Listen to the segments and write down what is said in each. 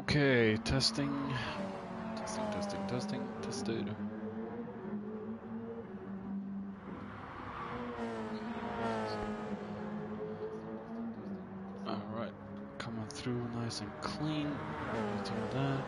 Okay, testing. Tested. Alright, coming through nice and clean. Let's do that.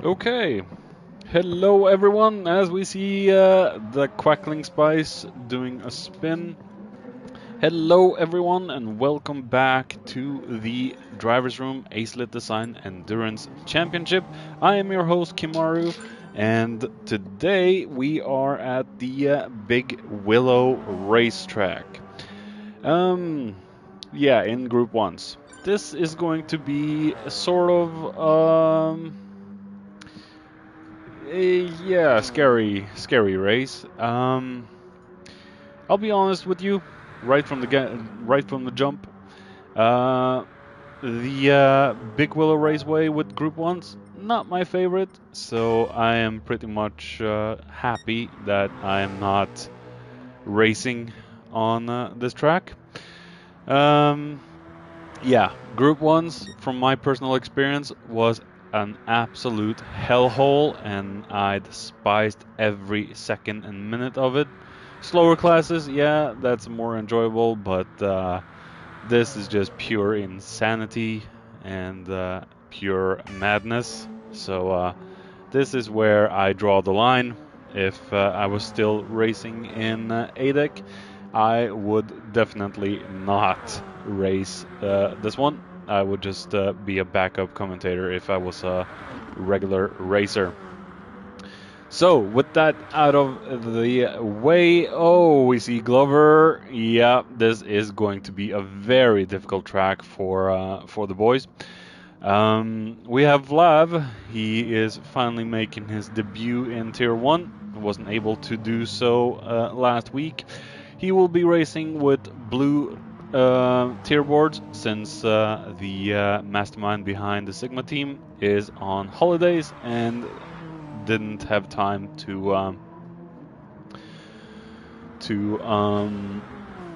Okay, hello everyone. As we see the Quackling Spice doing a spin. Hello everyone and welcome back to the Driver's Room Acelith Design Endurance Championship. I am your host Kimaru, and today we are at the Big Willow Racetrack. Yeah, in Group 1s. This is going to be a sort of yeah, scary race. I'll be honest with you, right from the jump. The Big Willow Raceway with Group 1s, not my favorite, so I am pretty much happy that I am not racing on this track. Yeah, Group 1s, from my personal experience, was an absolute hellhole, and I despised every second and minute of it. Slower classes, yeah, that's more enjoyable, but this is just pure insanity and pure madness. So this is where I draw the line. If I was still racing in ADEC, I would definitely not race this one. I would just be a backup commentator if I was a regular racer. So, with that out of the way, oh, we see Glover. Yeah, this is going to be a very difficult track for the boys. We have Vlav. He is finally making his debut in Tier 1. Wasn't able to do so last week. He will be racing with blue tier boards since the mastermind behind the Sigma team is on holidays and didn't have time to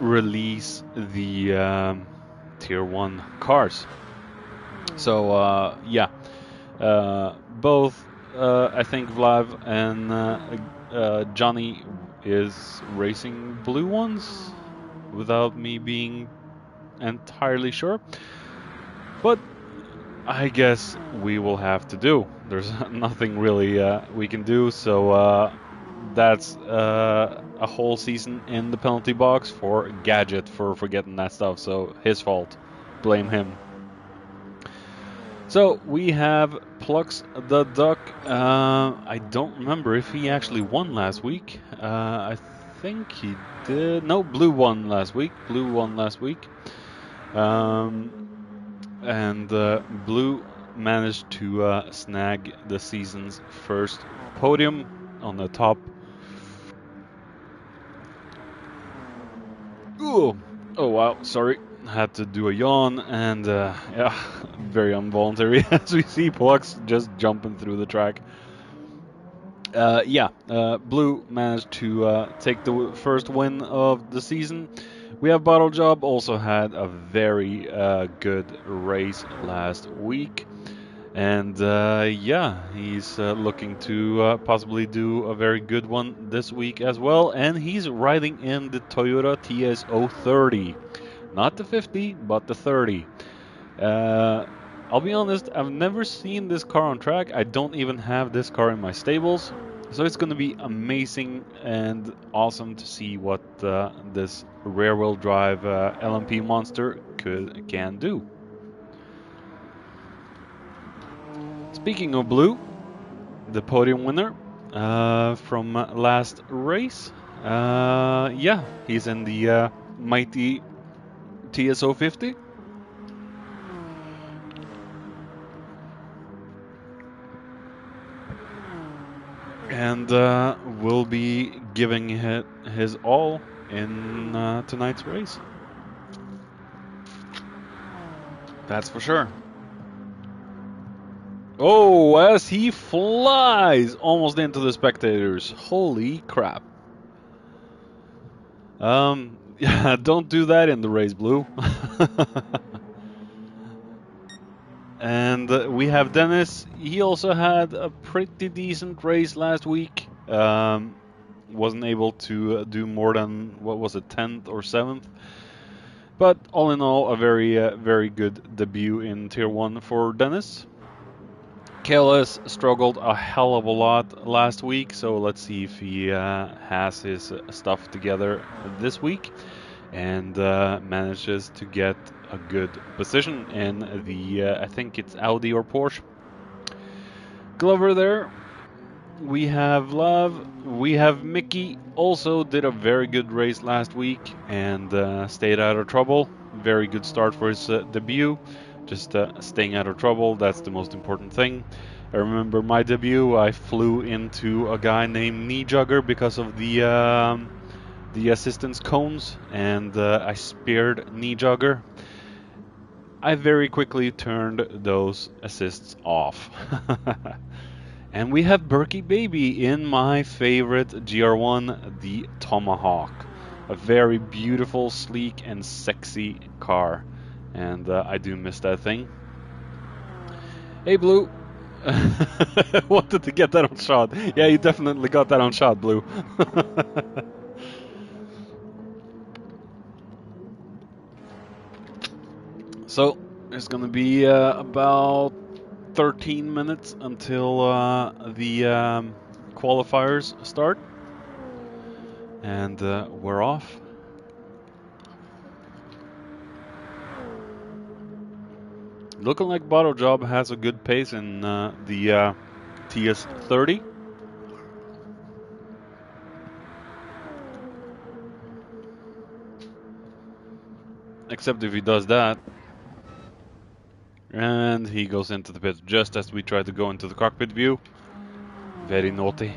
release the tier 1 cars. So yeah, both I think Vlav and Johnny is racing blue ones without me being entirely sure, but I guess we will have to do. There's nothing really we can do, so that's a whole season in the penalty box for Gadget for forgetting that stuff, so his fault. Blame him. So we have Plux the Duck. I don't remember if he actually won last week. I think he did. No, Blue won last week. And Blue managed to snag the season's first podium on the top. Ooh. Oh wow, sorry. Had to do a yawn, and yeah, very involuntary as we see Plux just jumping through the track. Yeah, Blue managed to take the first win of the season. We have Bottle Job, also had a very good race last week. And yeah, he's looking to possibly do a very good one this week as well. And he's riding in the Toyota TS030. Not the 50, but the 30. I'll be honest, I've never seen this car on track. I don't even have this car in my stables. So it's going to be amazing and awesome to see what this rear-wheel drive LMP monster can do. Let's Speaking of blue, the podium winner from last race, yeah, he's in the mighty TSO 50. And will be giving his all in tonight's race. That's for sure. Oh, as he flies almost into the spectators. Holy crap. Yeah, don't do that in the race, Blue. And we have Dennis. He also had a pretty decent race last week. Wasn't able to do more than, what was it, 10th or 7th. But all in all, a very good debut in Tier 1 for Dennis. KLS struggled a hell of a lot last week, so let's see if he has his stuff together this week and manages to get a good position in the, I think it's Audi or Porsche. Glover there. We have Love. We have Mickey. Also did a very good race last week and stayed out of trouble. Very good start for his debut. Just staying out of trouble, that's the most important thing. I remember my debut, I flew into a guy named Knee Jugger because of the assistance cones, and I speared Knee Jugger. I very quickly turned those assists off. And we have Berkey Baby in my favorite GR1, the Tomahawk. A very beautiful, sleek, and sexy car. And I do miss that thing. Hey, Blue. Wanted to get that on shot. Yeah, you definitely got that on shot, Blue. So, there's going to be about 13 minutes until the qualifiers start, and we're off. Looking like Bottle Job has a good pace in the TS30. Except if he does that. And he goes into the pit just as we try to go into the cockpit view. Very naughty.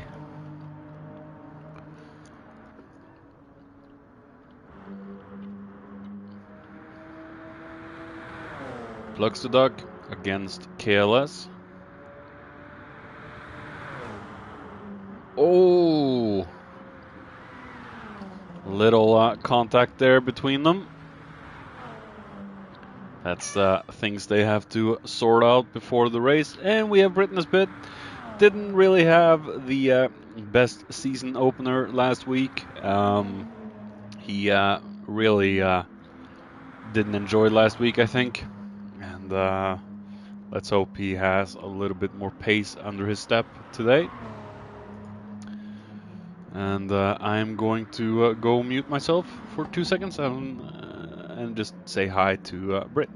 Plugs the duck against KLS. Oh! Little contact there between them. That's things they have to sort out before the race. And we have Britain's pit. Didn't really have the best season opener last week. He really didn't enjoy last week, I think. And let's hope he has a little bit more pace under his step today. And I'm going to go mute myself for 2 seconds and just say hi to Brit.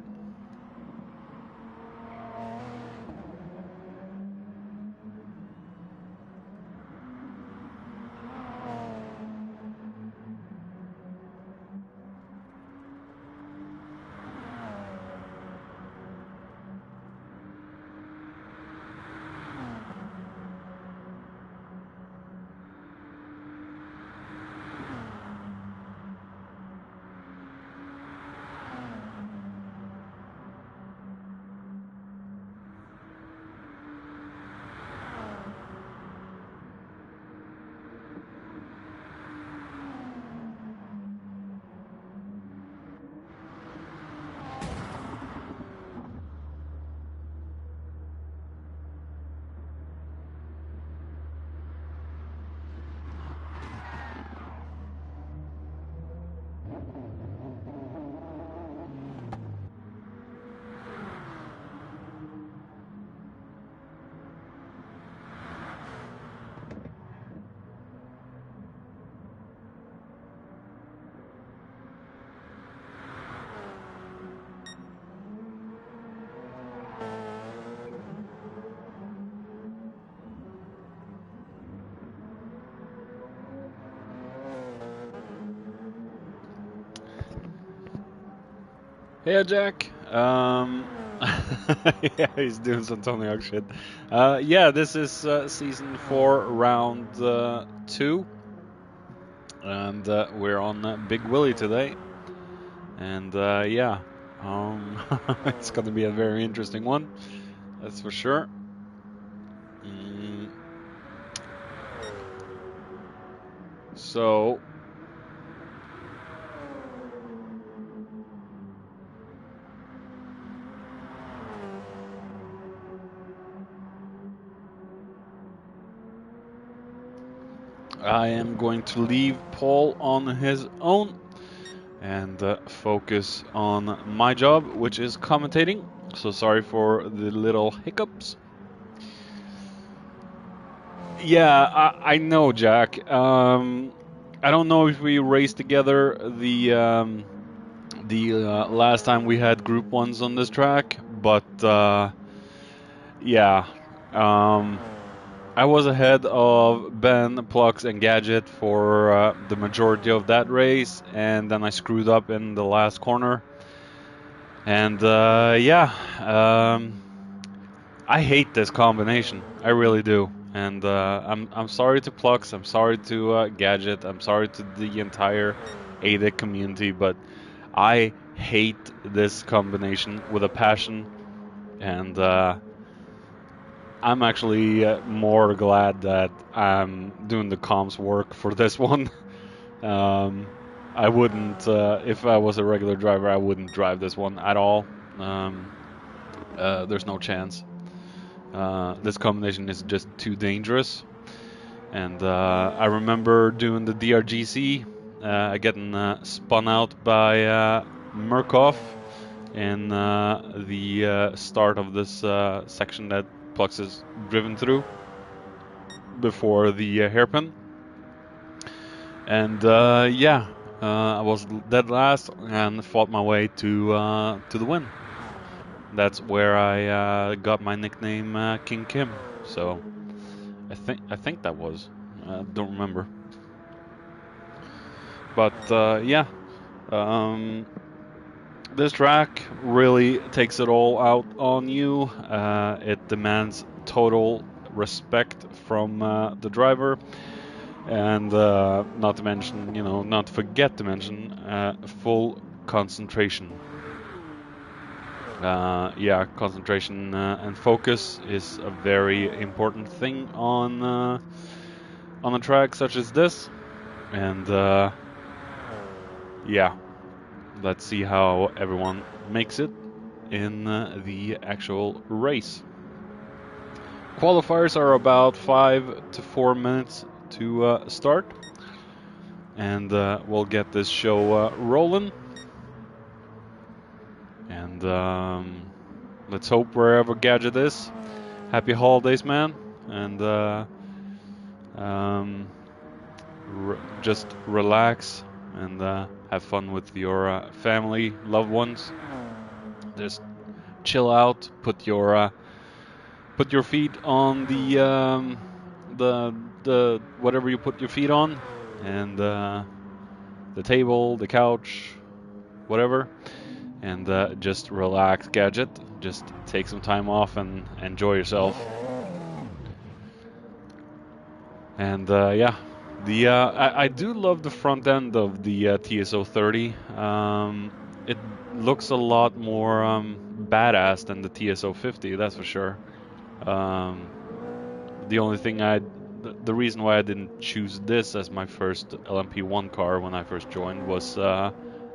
Hey, Jack. Yeah, he's doing some Tony Hawk shit. Yeah, this is season 4, round 2, and we're on Big Willie today. And yeah, it's gonna be a very interesting one, that's for sure. So. I am going to leave Paul on his own and focus on my job, which is commentating. So sorry for the little hiccups. Yeah, I know, Jack. I don't know if we raced together the last time we had Group 1s on this track, but yeah. I was ahead of Ben, Plux, and Gadget for the majority of that race, and then I screwed up in the last corner. And yeah, I hate this combination. I really do. And I'm sorry to Plux, I'm sorry to Gadget, I'm sorry to the entire ADIC community, but I hate this combination with a passion. And I'm actually more glad that I'm doing the comms work for this one. I wouldn't, if I was a regular driver, I wouldn't drive this one at all. There's no chance. This combination is just too dangerous. And I remember doing the DRGC, getting spun out by Murkoff in the start of this section that Plux is driven through before the hairpin. And yeah, I was dead last and fought my way to the win. That's where I got my nickname King Kim. So I think that was. Don't remember. But yeah, this track really takes it all out on you. It demands total respect from the driver, and not to mention, not to forget to mention, full concentration. Yeah, concentration and focus is a very important thing on a track such as this, and yeah. Let's see how everyone makes it in the actual race. Qualifiers are about 5 to 4 minutes to start, and we'll get this show rolling. And let's hope wherever Gadget is, happy holidays, man, and just relax and have fun with your family, loved ones. Just chill out. Put your feet on the whatever you put your feet on, and the table, the couch, whatever, and just relax, Gadget. Just take some time off and enjoy yourself. And yeah. I do love the front end of the TSO 30. It looks a lot more badass than the TSO 50, that's for sure. The only thing the reason why I didn't choose this as my first LMP1 car when I first joined was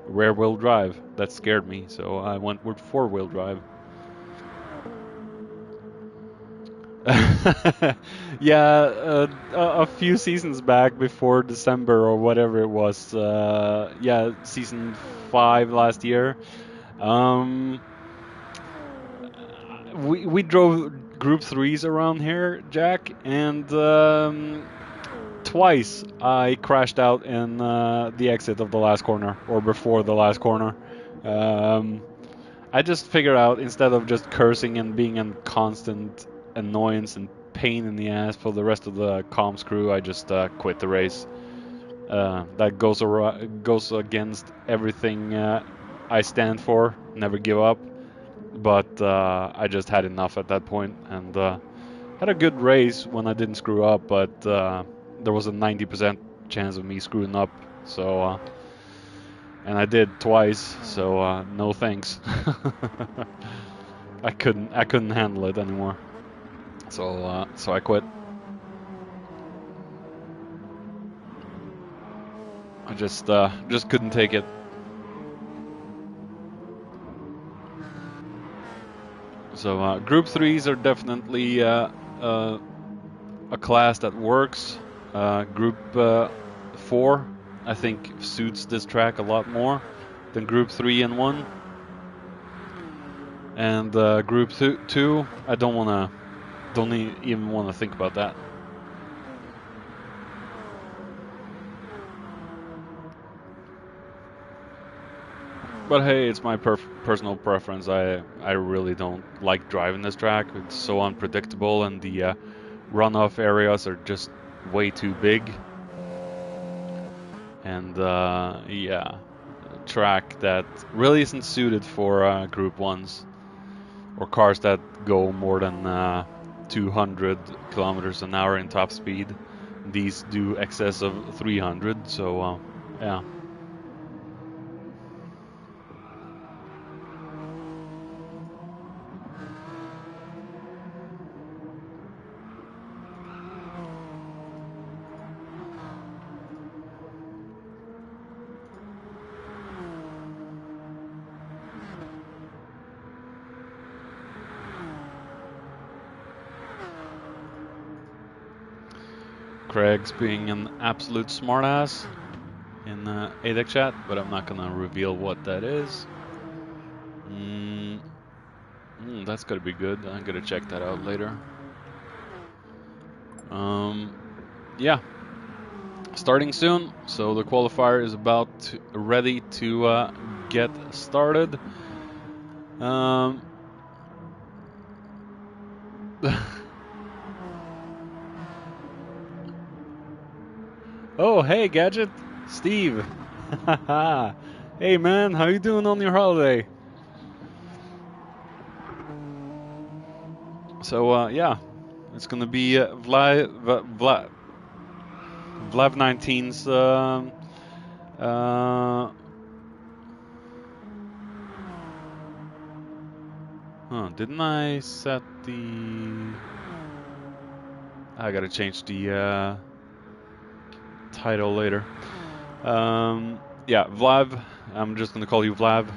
rear wheel drive. That scared me, so I went with 4-wheel drive. Yeah, a few seasons back, before December or whatever it was, yeah, season 5 last year, we drove Group 3s around here, Jack, and twice I crashed out in the exit of the last corner, or before the last corner. I just figured out, instead of just cursing and being in constant annoyance and pain in the ass for the rest of the comms crew, I just quit the race. That goes against everything I stand for, never give up. But I just had enough at that point, and had a good race when I didn't screw up, but there was a 90% chance of me screwing up. So, and I did twice. So no thanks. I couldn't handle it anymore. So I quit. I just couldn't take it. So Group 3s are definitely a class that works. Group 4, I think, suits this track a lot more than Group 3 and 1. And Group 2, I don't even want to think about that. But hey, it's my personal preference. I really don't like driving this track. It's so unpredictable, and the runoff areas are just way too big. And yeah, a track that really isn't suited for Group 1s or cars that go more than 200 kilometers an hour in top speed. These do excess of 300, so yeah. Craig's being an absolute smartass in ADEC chat, but I'm not gonna reveal what that is. That's gotta be good. I'm gonna check that out later. Yeah, starting soon. So the qualifier is ready to get started. Oh, hey, Gadget, Steve. Hey, man, how you doing on your holiday? So yeah, it's gonna be Vlav 19's. Didn't I set the? I gotta change the title later. Yeah, Vlav. I'm just gonna call you Vlav.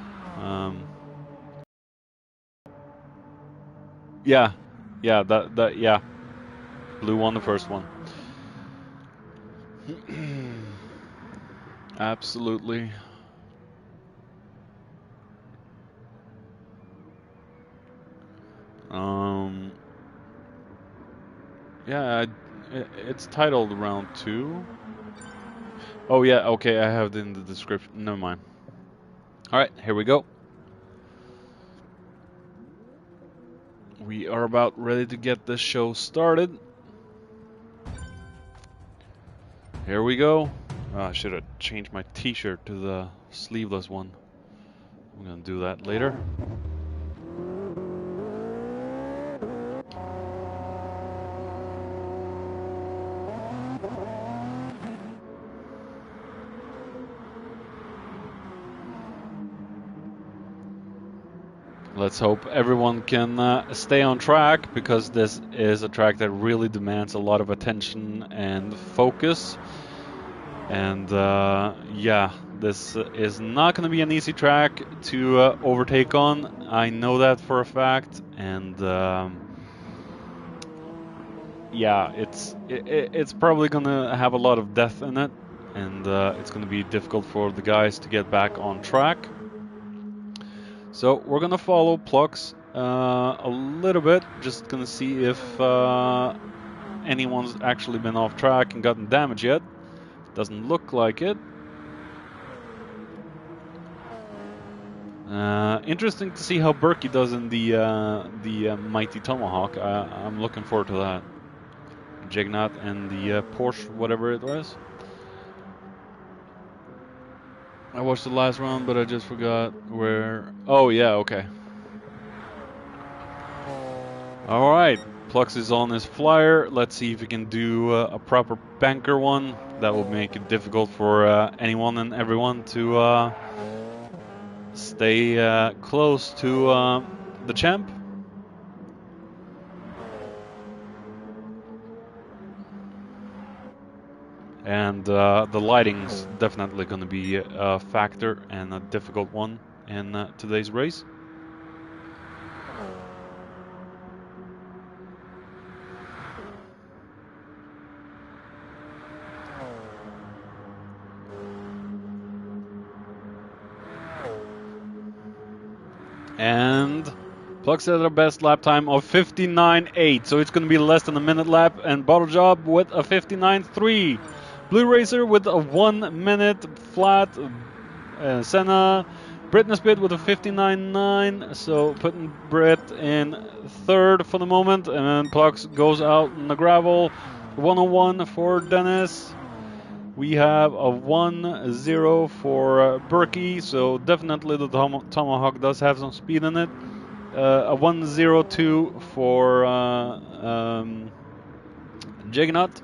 Yeah, yeah. Blue won the first one. Absolutely. Yeah, it's titled round 2. Oh yeah, okay, I have it in the description. Never mind. All right, here we go. We are about ready to get this show started. Here we go. I should have changed my t-shirt to the sleeveless one. I'm gonna do that later. Let's hope everyone can stay on track, because this is a track that really demands a lot of attention and focus. And yeah, this is not going to be an easy track to overtake on. I know that for a fact. And yeah, it's probably going to have a lot of death in it. And it's going to be difficult for the guys to get back on track. So we're gonna follow Plux a little bit, just gonna see if anyone's actually been off track and gotten damage yet. Doesn't look like it. Interesting to see how Berkey does in the Mighty Tomahawk. I'm looking forward to that. Jignat and the Porsche, whatever it was. I watched the last round, but I just forgot where. Oh yeah, okay. All right, Plux is on his flyer. Let's see if he can do a proper banker one. That will make it difficult for anyone and everyone to stay close to the champ. And the lighting's definitely going to be a factor and a difficult one in today's race. And Plux at a best lap time of 59.8, so it's going to be less than a minute lap. And Bottle Job with a 59.3. Blue Racer with a 1 minute flat. Senna, Britney with a 59.9, so putting Brit in third for the moment. And then Plux goes out in the gravel. 101 for Dennis. We have a 1-0 for Berkey, so definitely the Tomahawk does have some speed in it. A 1-0-2 for Jignaut.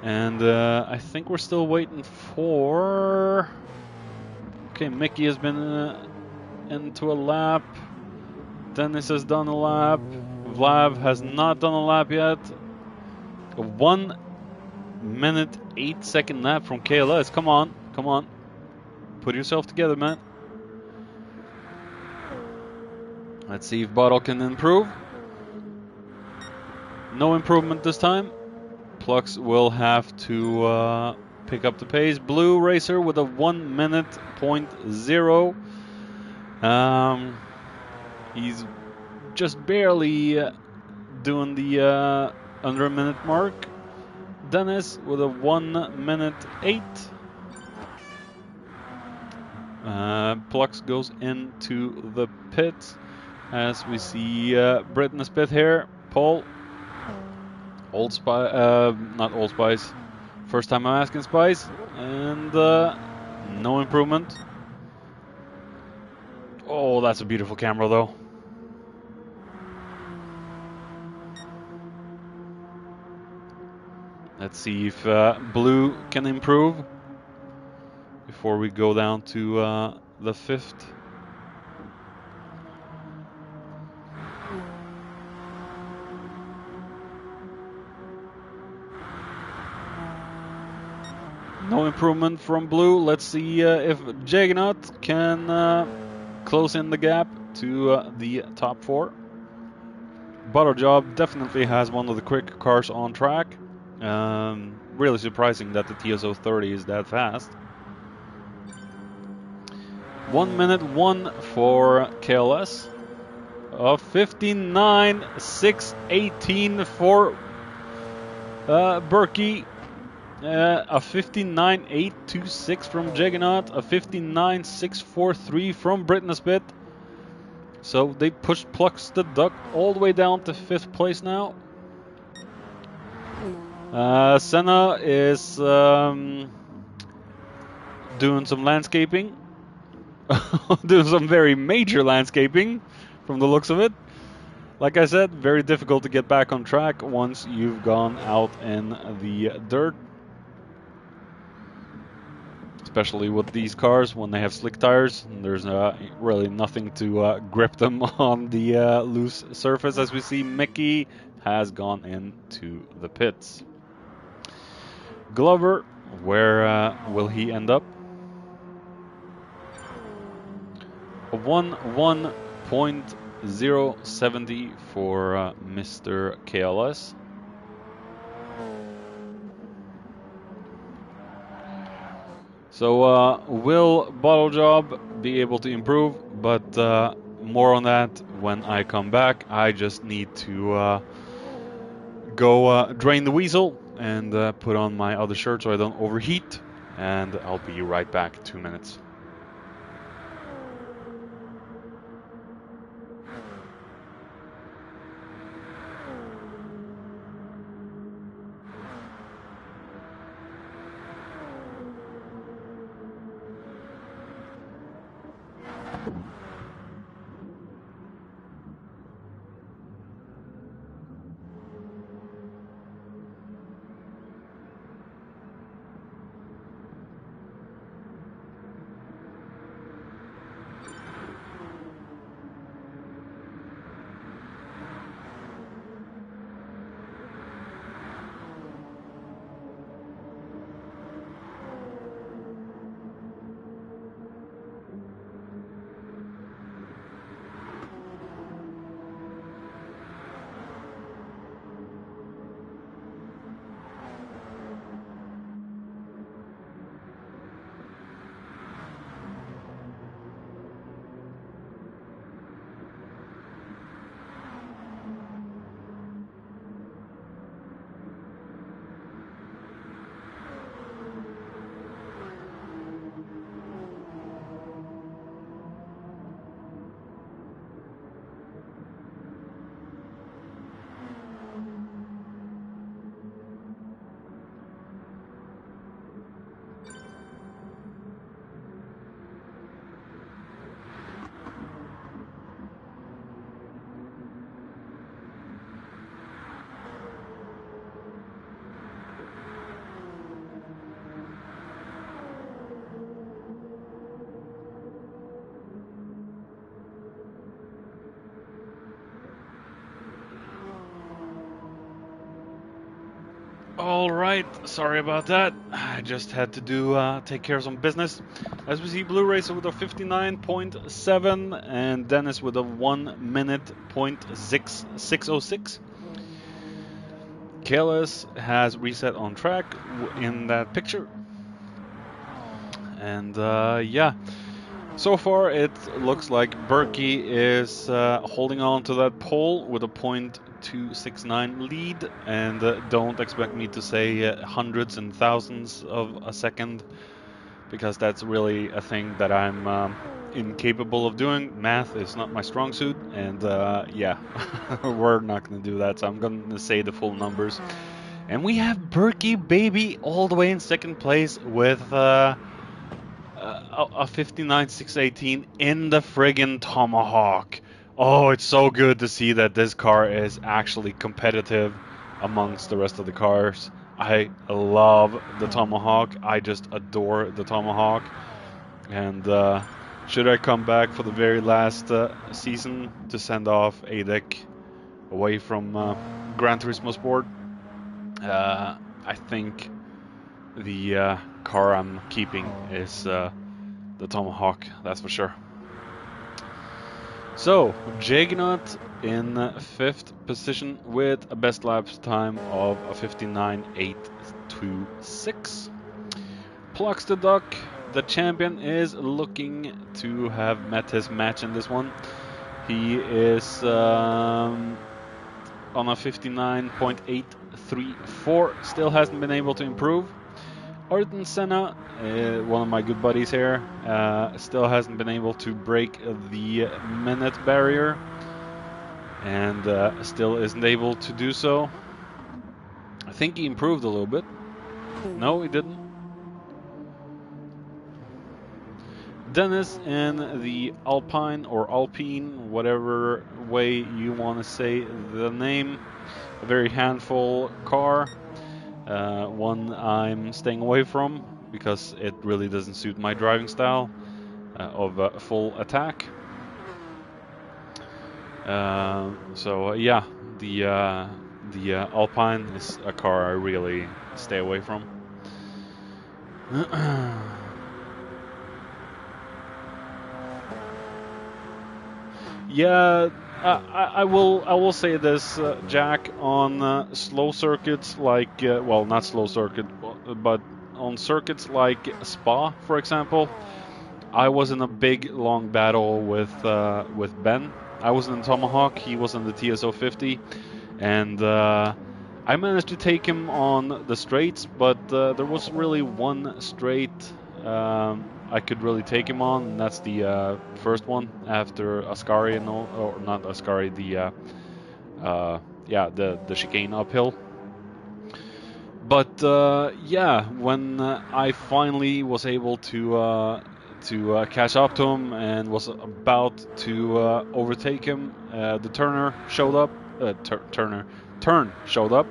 And I think we're still waiting for... Okay, Mickey has been into a lap. Dennis has done a lap. Vlav has not done a lap yet. A 1 minute 8 second lap from KLS. Come on, come on. Put yourself together, man. Let's see if Bottle can improve. No improvement this time. Plux will have to pick up the pace. Blue Racer with a 1 minute 0.0. He's just barely doing the under a minute mark. Dennis with a 1 minute 8. Plux goes into the pit as we see Britney Spit here. Paul, Old Spice, not Old Spice. First time I'm asking Spice, and no improvement. Oh, that's a beautiful camera though. Let's see if Blue can improve before we go down to the fifth. No improvement from Blue. Let's see if Jaggernaut can close in the gap to the top 4. Bottle Job definitely has one of the quick cars on track. Really surprising that the TSO 30 is that fast. 1 minute 1 for KLS. A 59.618 for Berkey. A 59.826 from Jaggernaut. A 59.643 from Britney Spit. So they pushed Plux the Duck all the way down to 5th place now. Senna is doing some landscaping. Doing some very major landscaping from the looks of it. Like I said, very difficult to get back on track once you've gone out in the dirt. Especially with these cars when they have slick tires. There's really nothing to grip them on the loose surface. As we see, Mickey has gone into the pits. Glover, where will he end up? A 1.070 for Mr. KLS. So will Bottle Job be able to improve? But more on that when I come back. I just need to go drain the weasel and put on my other shirt so I don't overheat. And I'll be right back. 2 minutes. All right, sorry about that. I just had to take care of some business. As we see, Blue Racer with a 59.7 and Dennis with a 1 minute .606. KLS has reset on track in that picture. And yeah, so far it looks like Berkey is holding on to that pole with a .269 lead, and don't expect me to say hundreds and thousands of a second, because that's really a thing that I'm incapable of doing. Math is not my strong suit, and yeah, we're not going to do that, so I'm going to say the full numbers. And we have Berkey baby all the way in second place with a 59.618 in the friggin' Tomahawk. Oh, it's so good to see that this car is actually competitive amongst the rest of the cars. I love the Tomahawk. I just adore the Tomahawk. And should I come back for the very last season to send off ADEC away from Gran Turismo Sport, I think the car I'm keeping is the Tomahawk, that's for sure. So, Jaggernaut in 5th position with a best laps time of a 59.826. Plucks the Duck, the champion, is looking to have met his match in this one. He is on a 59.834, still hasn't been able to improve. Ayrton Senna, one of my good buddies here, still hasn't been able to break the minute barrier, and still isn't able to do so. I think he improved a little bit. No, he didn't. Dennis in the Alpine, or Alpine, whatever way you want to say the name. A very handful car. One I'm staying away from because it really doesn't suit my driving style of full attack. So yeah, the Alpine is a car I really stay away from. Yeah, I will say this, Jack, on slow circuits like well, not slow circuit, but on circuits like Spa, for example, I was in a big long battle with Ben. I was in the Tomahawk, he was in the TSO 50, and I managed to take him on the straights, but there was really one straight I could really take him on, and that's the first one after Ascari, or not Ascari, the yeah, the chicane uphill. But yeah, when I finally was able to catch up to him and was about to overtake him, the turn showed up,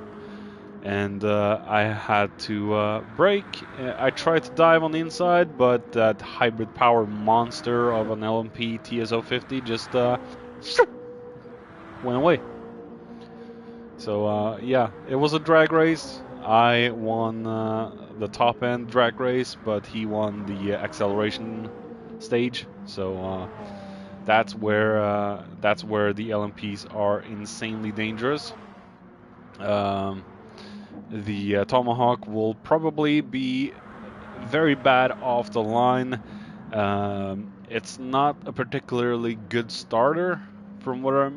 and I had to brake. I tried to dive on the inside, but that hybrid power monster of an LMP TSO50 just went away. So yeah, it was a drag race. I won the top end drag race, but he won the acceleration stage. So that's where the LMPs are insanely dangerous. The Tomahawk will probably be very bad off the line. It's not a particularly good starter from what I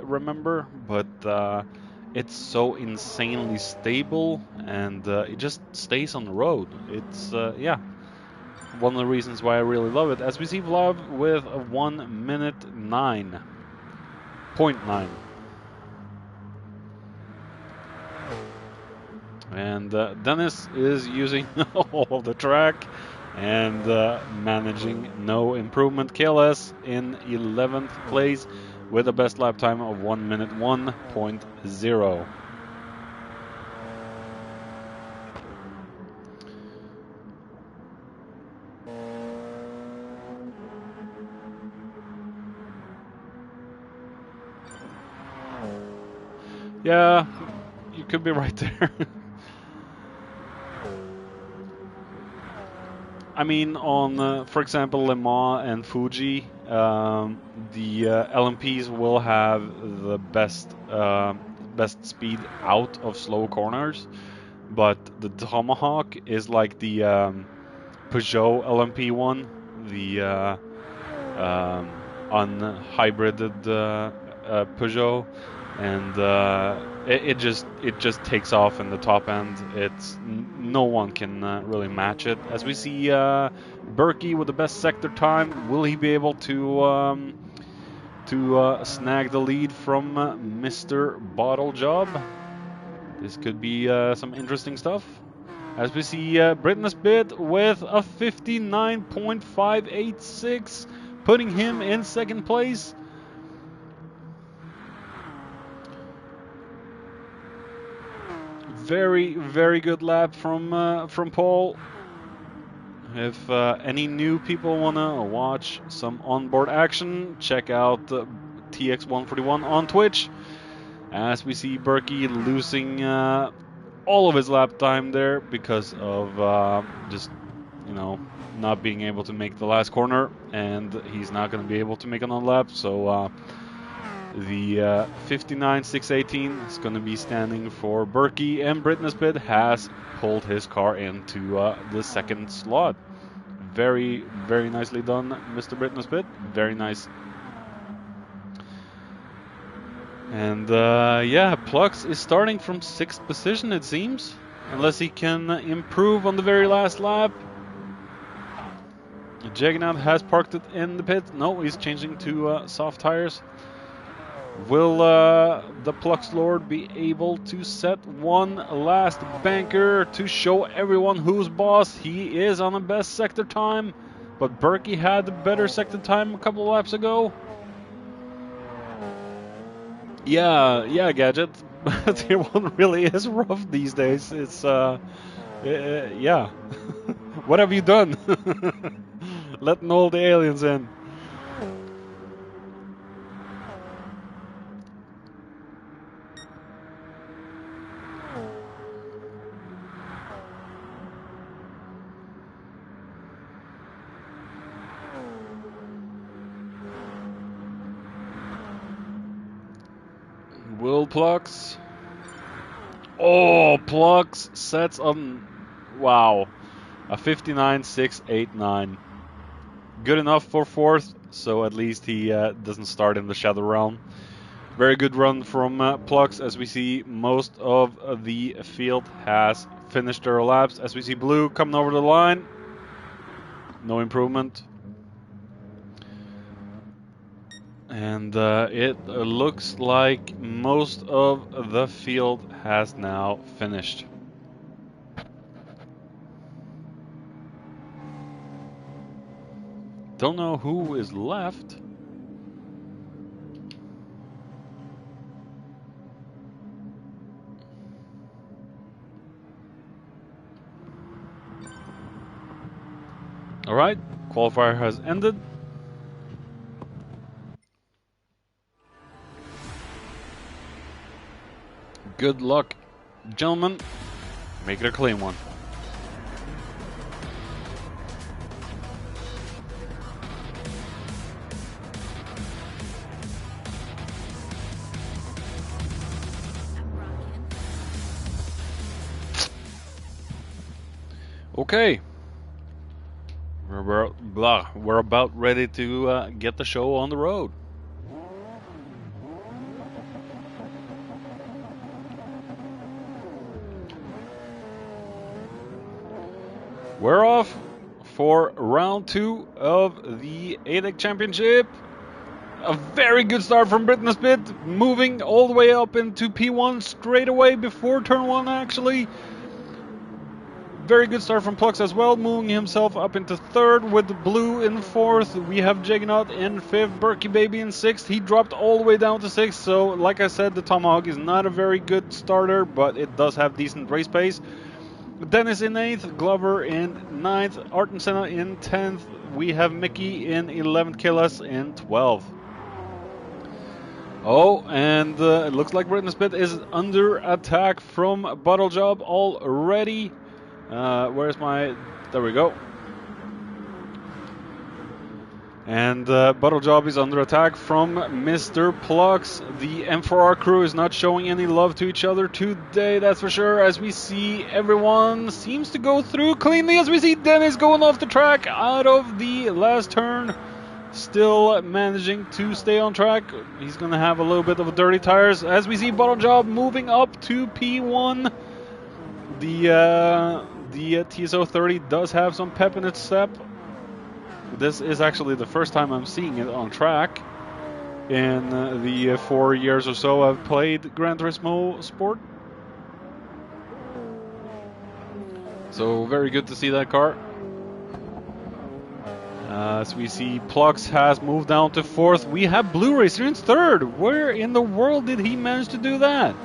remember, but it's so insanely stable, and it just stays on the road. It's yeah, one of the reasons why I really love it. As we see Vlad with a 1 minute 9.9. And Dennis is using all of the track and managing no improvement. KLS in 11th place with a best lap time of 1 minute 1.0. Yeah, you could be right there. I mean, on for example, Le Mans and Fuji, the LMPs will have the best speed out of slow corners, but the Tomahawk is like the Peugeot LMP one, the unhybrided Peugeot, and it just takes off in the top end. No one can really match it. As we see, Berkey with the best sector time. Will he be able to snag the lead from Mr. Bottle Job? This could be some interesting stuff. As we see Britney's Bit with a 59.586, putting him in second place. Very, very good lap from Paul. If any new people wanna watch some onboard action, check out TX141 on Twitch. As we see Berkey losing all of his lap time there because of just, you know, not being able to make the last corner, and he's not going to be able to make another lap. So the 59.618 is going to be standing for Berkey, and Britney's Bit has pulled his car into the second slot. Very, very nicely done, Mr. Britney's Bit. Very nice. And yeah, Plux is starting from 6th position, it seems, unless he can improve on the very last lap. Jaggernaut has parked it in the pit. No, he's changing to soft tires. Will the Plux Lord be able to set one last banker to show everyone who's boss? He is on the best sector time, but Berkey had the better sector time a couple of laps ago. Yeah, Gadget. Tier 1 really is rough these days. It's, yeah. What have you done? Letting all the aliens in. Will Plux? Oh, Plux sets on. Wow, a 59.689. Good enough for 4th, so at least he doesn't start in the Shadow Realm. Very good run from Plux. As we see, most of the field has finished their laps. As we see Blue coming over the line, no improvement. And it looks like most of the field has now finished. Don't know who is left. All right, qualifier has ended. Good luck, gentlemen. Make it a clean one. Okay. We're about ready to get the show on the road. We're off for round 2 of the ADEC Championship. A very good start from Britney's Bit, moving all the way up into P1 straight away before turn 1 actually. Very good start from Plux as well, moving himself up into 3rd with Blue in 4th. We have Jaggernaut in 5th, Berkey Baby in 6th. He dropped all the way down to 6th, so like I said, the Tomahawk is not a very good starter, but it does have decent race pace. Dennis in 8th, Glover in 9th, Arten Senna in 10th. We have Mickey in 11th, Killas in 12th. Oh, and it looks like Britney's Bit is under attack from Bottle Job already. Where's my... There we go. And Bottle Job is under attack from Mr. Plux. The M4R crew is not showing any love to each other today, that's for sure. As we see, everyone seems to go through cleanly. As we see Dennis going off the track out of the last turn. Still managing to stay on track. He's going to have a little bit of dirty tires. As we see Bottle Job moving up to P1. The TSO 30 does have some pep in its step. This is actually the first time I'm seeing it on track in the 4 years or so I've played Gran Turismo Sport. So very good to see that car. As we see, Plux has moved down to 4th. We have Blue Racer in 3rd. Where in the world did he manage to do that?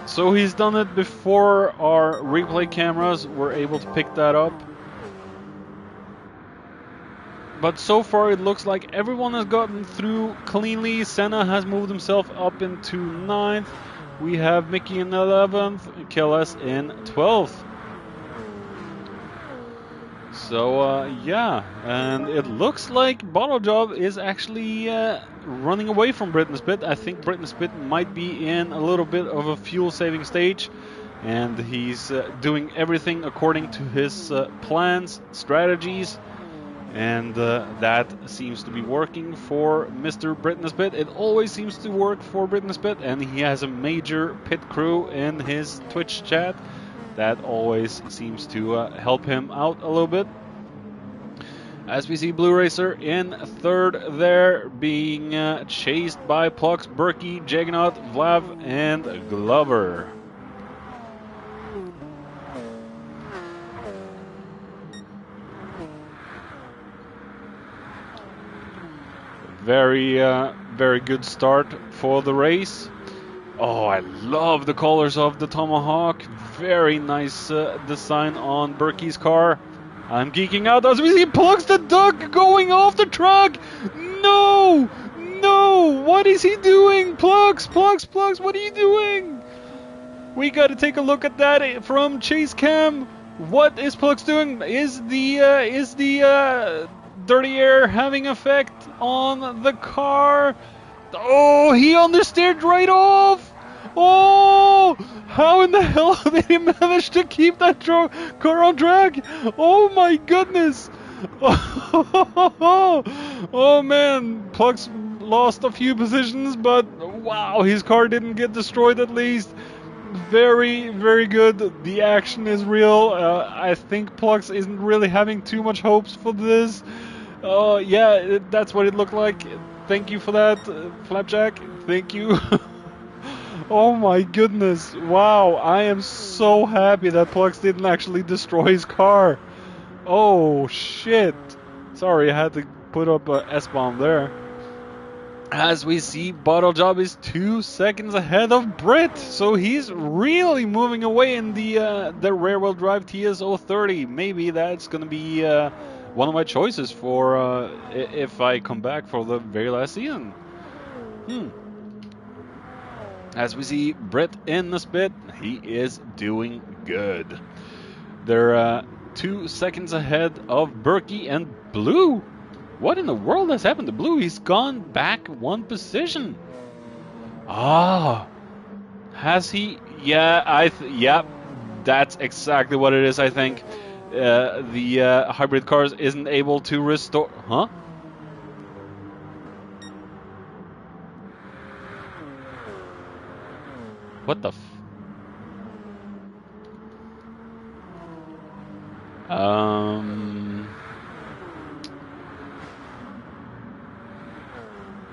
So he's done it before our replay cameras were able to pick that up. But so far it looks like everyone has gotten through cleanly. Senna has moved himself up into 9th. We have Mickey in 11th, Kellis in 12th. So yeah, and it looks like Bottle Job is actually running away from Britain's Pit. I think Britain's Pit might be in a little bit of a fuel saving stage, and he's doing everything according to his plans, strategies, and that seems to be working for Mr. Britain's Pit. It always seems to work for Britain's Pit, and he has a major pit crew in his Twitch chat. That always seems to help him out a little bit. As we see Blue Racer in 3rd there, being chased by Plux, Berkey, Jaggernaut, Vlav, and Glover. Very good start for the race. Oh, I love the colors of the Tomahawk. Very nice design on Berkey's car. I'm geeking out as we see Plux the Duck going off the track. No! No! What is he doing? Plux, what are you doing? We got to take a look at that from Chase Cam. What is Plux doing? Is the dirty air having effect on the car? Oh, he understeered right off. Oh, how in the hell did he manage to keep that car on track? Oh my goodness. Oh man, Plux lost a few positions, but wow, his car didn't get destroyed at least. Very good. The action is real. I think Plux isn't really having too much hopes for this. Yeah, that's what it looked like. Thank you for that, Flapjack. Thank you. Oh my goodness. Wow, I am so happy that Plux didn't actually destroy his car. Oh shit. Sorry, I had to put up a S-bomb there. As we see, Bottle Job is 2 seconds ahead of Brit, so he's really moving away in the rear-wheel drive TSO 30. Maybe that's gonna be one of my choices for if I come back for the very last season. As we see Brit in the spit, he is doing good. They're 2 seconds ahead of Berkey and Blue. What in the world has happened to Blue? He's gone back 1 position. Ah, has he? Yeah, yeah, that's exactly what it is. I think the hybrid cars isn't able to restore. Huh? What the?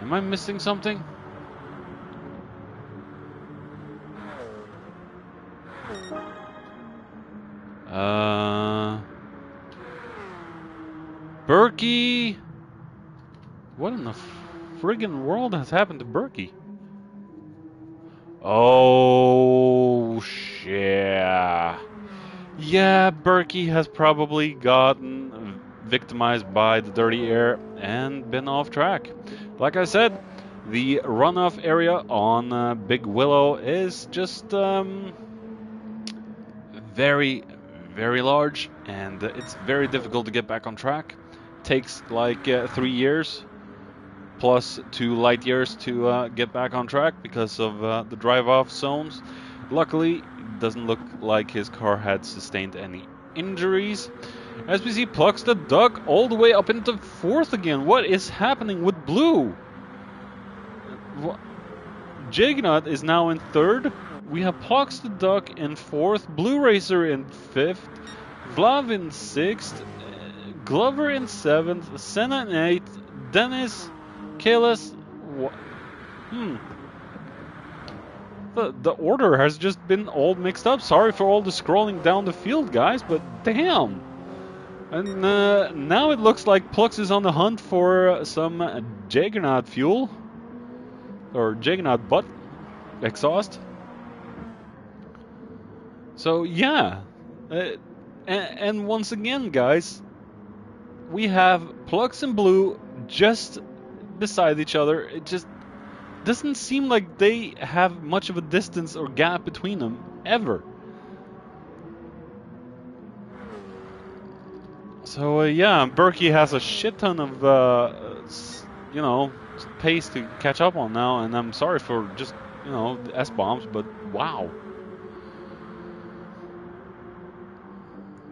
Am I missing something? Berkey. What in the friggin' world has happened to Berkey? Oh, shit. Yeah, Berkey has probably gotten victimized by the dirty air and been off track. Like I said, the runoff area on Big Willow is just very large, and it's very difficult to get back on track. takes like 3 years plus 2 light years to get back on track because of the drive-off zones. Luckily, it doesn't look like his car had sustained any injuries. As we see, Plucks the Duck all the way up into 4th again. What is happening with Blue? Juggernaut is now in 3rd. We have Plucks the Duck in 4th, Blue Racer in 5th, Vlav in 6th, Glover in 7th, Senna in 8th, Dennis, Kalis. The order has just been all mixed up. Sorry for all the scrolling down the field, guys, but damn. And now it looks like Plux is on the hunt for some Juggernaut fuel. Or Juggernaut butt exhaust. So yeah. And once again, guys, we have Plux and Blue just beside each other. It just doesn't seem like they have much of a distance or gap between them, ever. So yeah, Berkey has a shit ton of, pace to catch up on now, and I'm sorry for just, the S-bombs, but wow.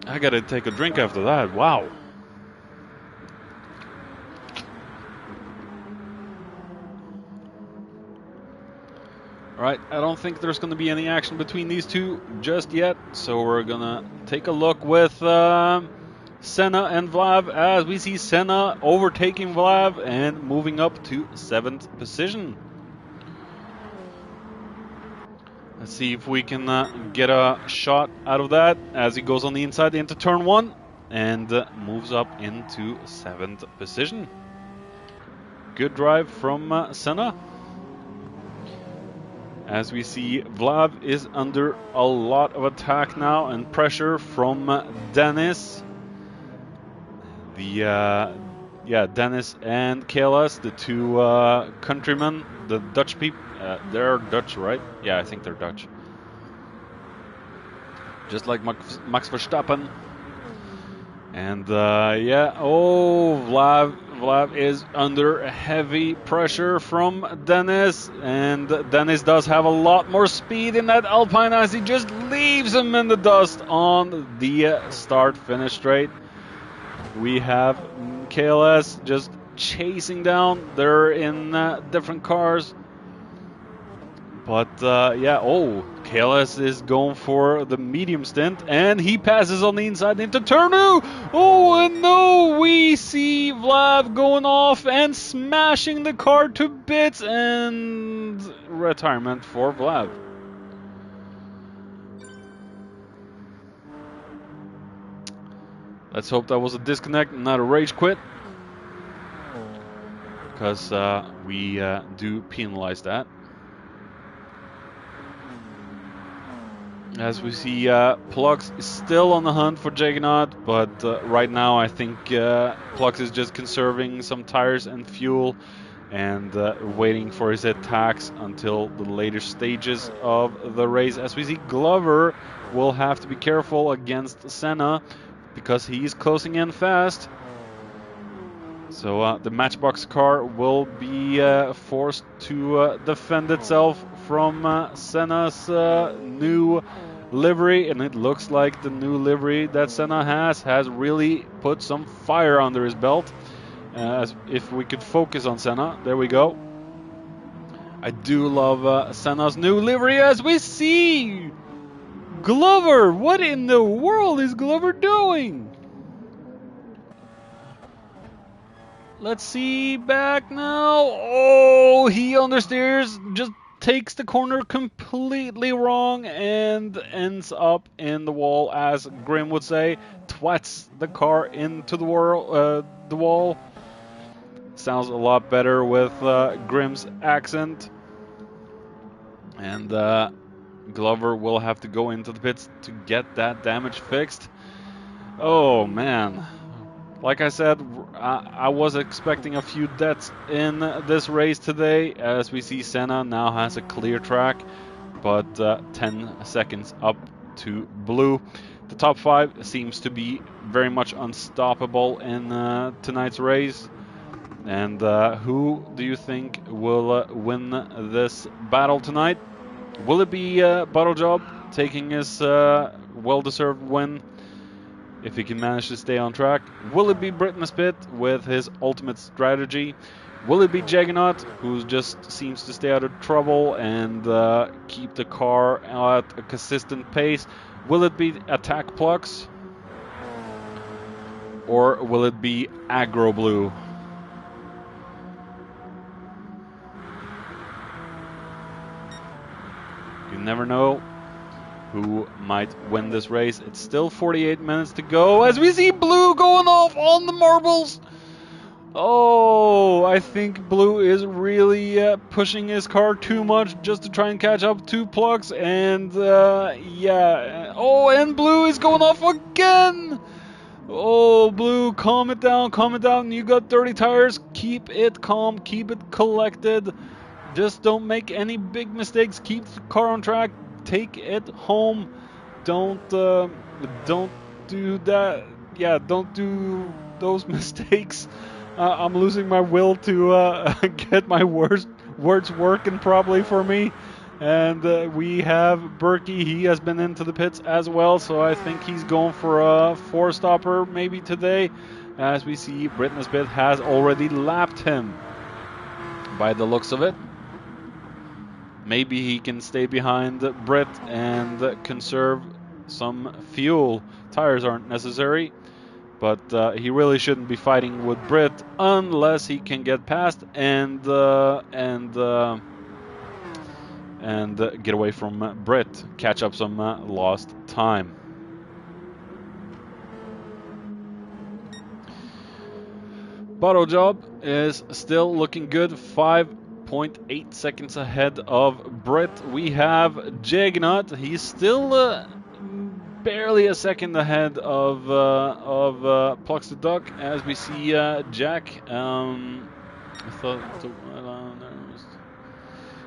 I gotta take a drink after that, wow. Alright, I don't think there's going to be any action between these two just yet, so we're going to take a look with Senna and Vlav as we see Senna overtaking Vlav and moving up to 7th position. Let's see if we can get a shot out of that as he goes on the inside into turn 1 and moves up into 7th position. Good drive from Senna. As we see, Vlav is under a lot of attack now and pressure from Dennis. Dennis and Kalas, the two countrymen, the Dutch people. They're Dutch, right? Yeah, I think they're Dutch. Just like Max Verstappen. And Vlav is under heavy pressure from Dennis, and Dennis does have a lot more speed in that Alpine as he just leaves him in the dust on the start-finish straight. We have KLS just chasing down. They're in different cars. But KLS is going for the medium stint, and he passes on the inside into turn 2. Oh, and no, we see Vlav going off and smashing the car to bits, and retirement for Vlav. Let's hope that was a disconnect and not a rage quit, because we do penalize that. As we see, Plux is still on the hunt for Juggernaut, but right now I think Plux is just conserving some tires and fuel and waiting for his attacks until the later stages of the race. As we see, Glover will have to be careful against Senna because he's closing in fast. So the Matchbox car will be forced to defend itself from Senna's new livery, and it looks like the new livery that Senna has really put some fire under his belt. As if we could focus on Senna, there we go. I do love Senna's new livery as we see Glover. What in the world is Glover doing? Let's see back now. Oh, he understeers, just takes the corner completely wrong and ends up in the wall, as Grim would say. Twats the car into the wall. Sounds a lot better with Grim's accent. And Glover will have to go into the pits to get that damage fixed. Oh man. Like I said, I was expecting a few deaths in this race today, as we see Senna now has a clear track, but 10 seconds up to Blue. The top 5 seems to be very much unstoppable in tonight's race. And who do you think will win this battle tonight? Will it be Bottle Job taking his well-deserved win if he can manage to stay on track? Will it be Britton Spit with his ultimate strategy? Will it be Jaggernaut, who just seems to stay out of trouble and keep the car at a consistent pace? Will it be Attack Plux? Or will it be Aggro Blue? You never know who might win this race. It's still 48 minutes to go as we see Blue going off on the marbles. Oh, I think Blue is really pushing his car too much just to try and catch up to Plux. And yeah. Oh, and Blue is going off again. Oh, Blue, calm it down. You got dirty tires. Keep it calm, keep it collected. Just don't make any big mistakes. Keep the car on track. Take it home. Don't do that. Yeah, don't do those mistakes. I'm losing my will to get my words working properly for me. And we have Berkey. He has been into the pits as well, so I think he's going for a 4-stopper maybe today. As we see, Britton Spit has already lapped him by the looks of it. Maybe he can stay behind Britt and conserve some fuel. Tires aren't necessary, but he really shouldn't be fighting with Britt unless he can get past and get away from Britt, catch up some lost time. Bottle Job is still looking good, 5.8 seconds ahead of Britt. We have Jaggernaut. He's still barely a second ahead of Plux the Duck. As we see Jack.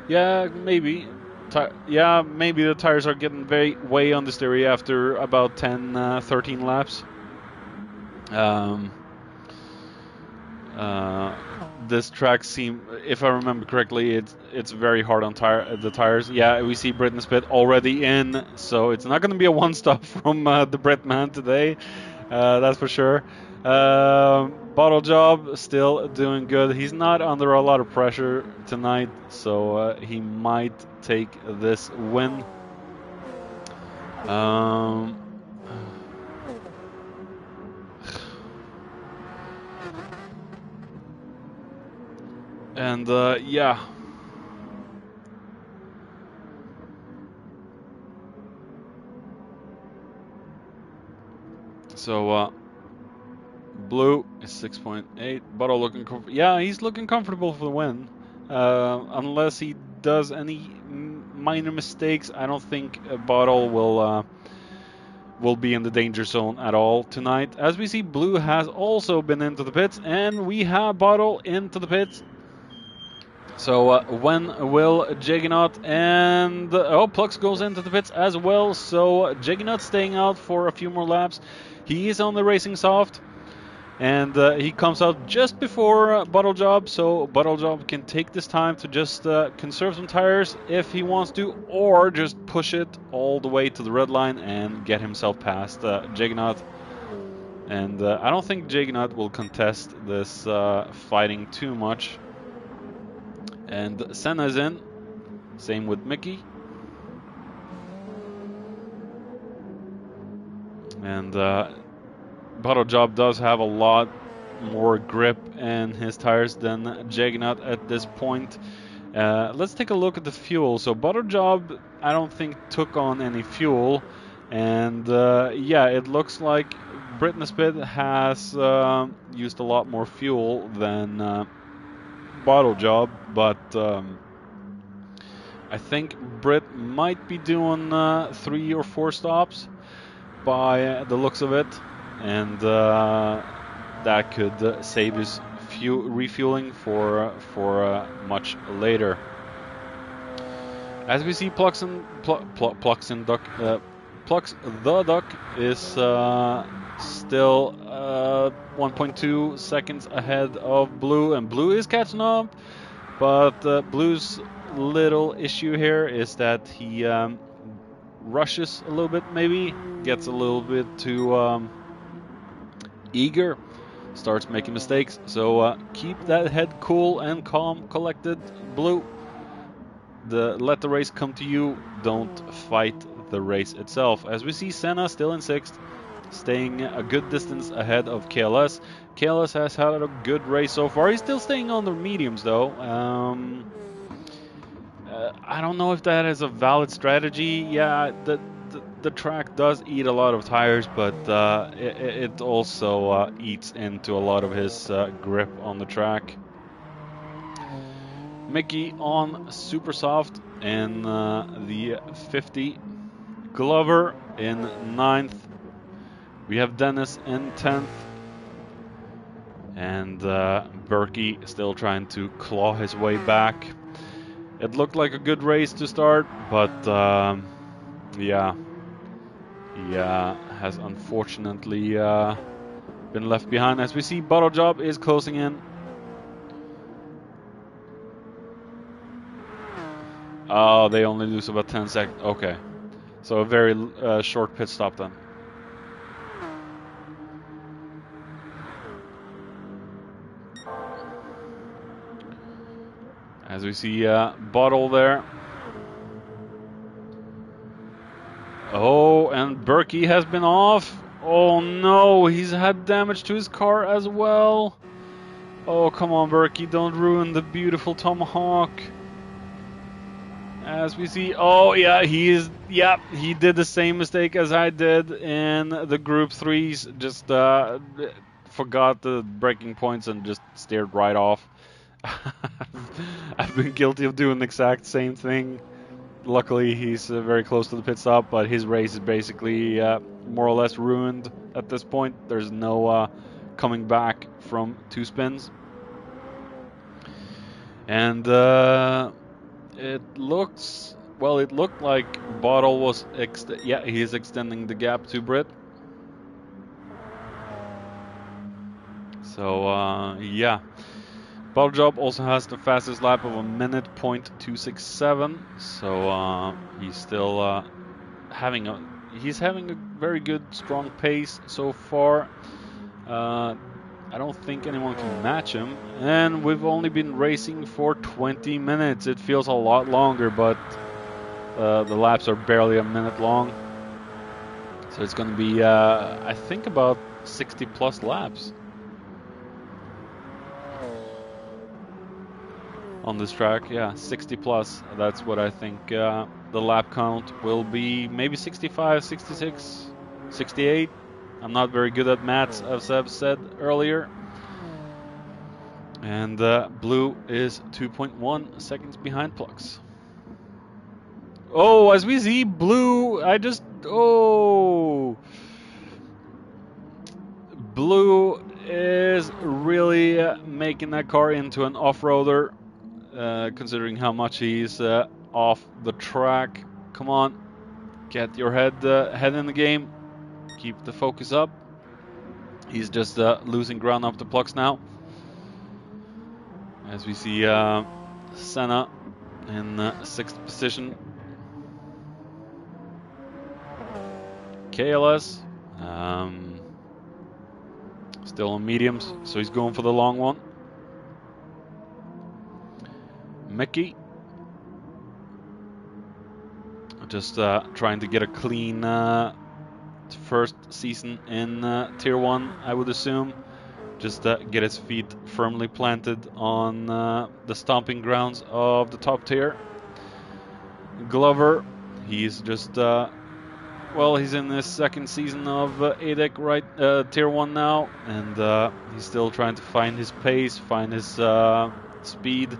Yeah, maybe. Maybe the tires are getting way understeery after about 10, 13 laps. This track if I remember correctly, it's very hard on the tires. Yeah, we see Britton Spit already in, so it's not going to be a one-stop from the Brit man today. That's for sure. Bottle Job still doing good. He's not under a lot of pressure tonight, so he might take this win. And yeah. So Blue is 6.8. Bottle looking yeah, he's looking comfortable for the win. Unless he does any minor mistakes, I don't think Bottle will be in the danger zone at all tonight. As we see, Blue has also been into the pits, and we have Bottle into the pits. So when will Jaggernaut and Plux goes into the pits as well. So Jaggernaut staying out for a few more laps. He is on the racing soft, and he comes out just before Bottle Job. So Bottle Job can take this time to just conserve some tires if he wants to, or just push it all the way to the red line and get himself past Jaggernaut. And I don't think Jaggernaut will contest this fighting too much. And Senna's in. Same with Mickey. And Bottle Job does have a lot more grip in his tires than Jaggernaut at this point. Let's take a look at the fuel. So Bottle Job, I don't think took on any fuel. And yeah, it looks like Britton Spit has used a lot more fuel than Bottle Job, but I think Britt might be doing 3 or 4 stops by the looks of it, and that could save his refueling for much later. As we see Plux and Plux the Duck is still 1.2 seconds ahead of Blue, and Blue is catching up. But Blue's little issue here is that he rushes a little bit, maybe gets a little bit too eager, starts making mistakes. So keep that head cool and calm, collected, Blue. Let the race come to you. Don't fight the race itself. As we see Senna still in 6th, staying a good distance ahead of KLS. KLS has had a good race so far. He's still staying on the mediums though. I don't know if that is a valid strategy. Yeah, the track does eat a lot of tires, but it also eats into a lot of his grip on the track. Mickey on super soft in the 50. Glover in 9th. We have Dennis in 10th. And Berkey still trying to claw his way back. It looked like a good race to start, but yeah, he has unfortunately been left behind. As we see, Bottle Job is closing in. Oh, they only lose about 10 seconds. Okay, so a very short pit stop then. As we see Bottle there. Oh, and Berkey has been off. Oh no, he's had damage to his car as well. Oh, come on, Berkey, don't ruin the beautiful Tomahawk. As we see, oh yeah, he did the same mistake as I did in the Group 3s. Just forgot the braking points and just steered right off. I've been guilty of doing the exact same thing. Luckily, he's very close to the pit stop, but his race is basically more or less ruined at this point. There's no coming back from 2 spins. And it looked like Bottle was, he is extending the gap to Britt. So, yeah. Bottle Job also has the fastest lap of 1:267, so he's still having a very good, strong pace so far. I don't think anyone can match him, and we've only been racing for 20 minutes. It feels a lot longer, but the laps are barely a minute long, so it's going to be, I think, about 60 plus laps on this track. Yeah, 60 plus. That's what I think the lap count will be. Maybe 65, 66, 68. I'm not very good at maths, as I've said earlier. And Blue is 2.1 seconds behind Plux. Oh, as we see, Blue, Blue is really making that car into an off-roader. Considering how much he's off the track. Come on, get your head in the game. Keep the focus up. He's just losing ground up to Plux now. As we see Senna in 6th position. KLS still on mediums, so he's going for the long one. Mickey just trying to get a clean first season in Tier 1, I would assume. Just get his feet firmly planted on the stomping grounds of the top tier. Glover, he's just, he's in his 2nd season of ADEC, right, Tier 1 now, and he's still trying to find his pace, find his speed.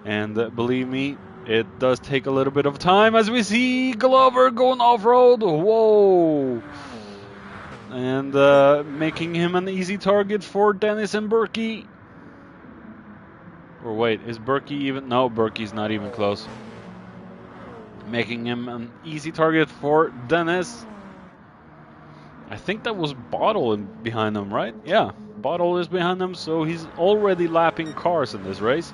And believe me, it does take a little bit of time, as we see Glover going off-road. Whoa! And making him an easy target for Dennis and Berkey. Or wait, is Berkey even? No, Berkey's not even close. Making him an easy target for Dennis. I think that was Bottle behind him, right? Yeah, Bottle is behind him, so he's already lapping cars in this race.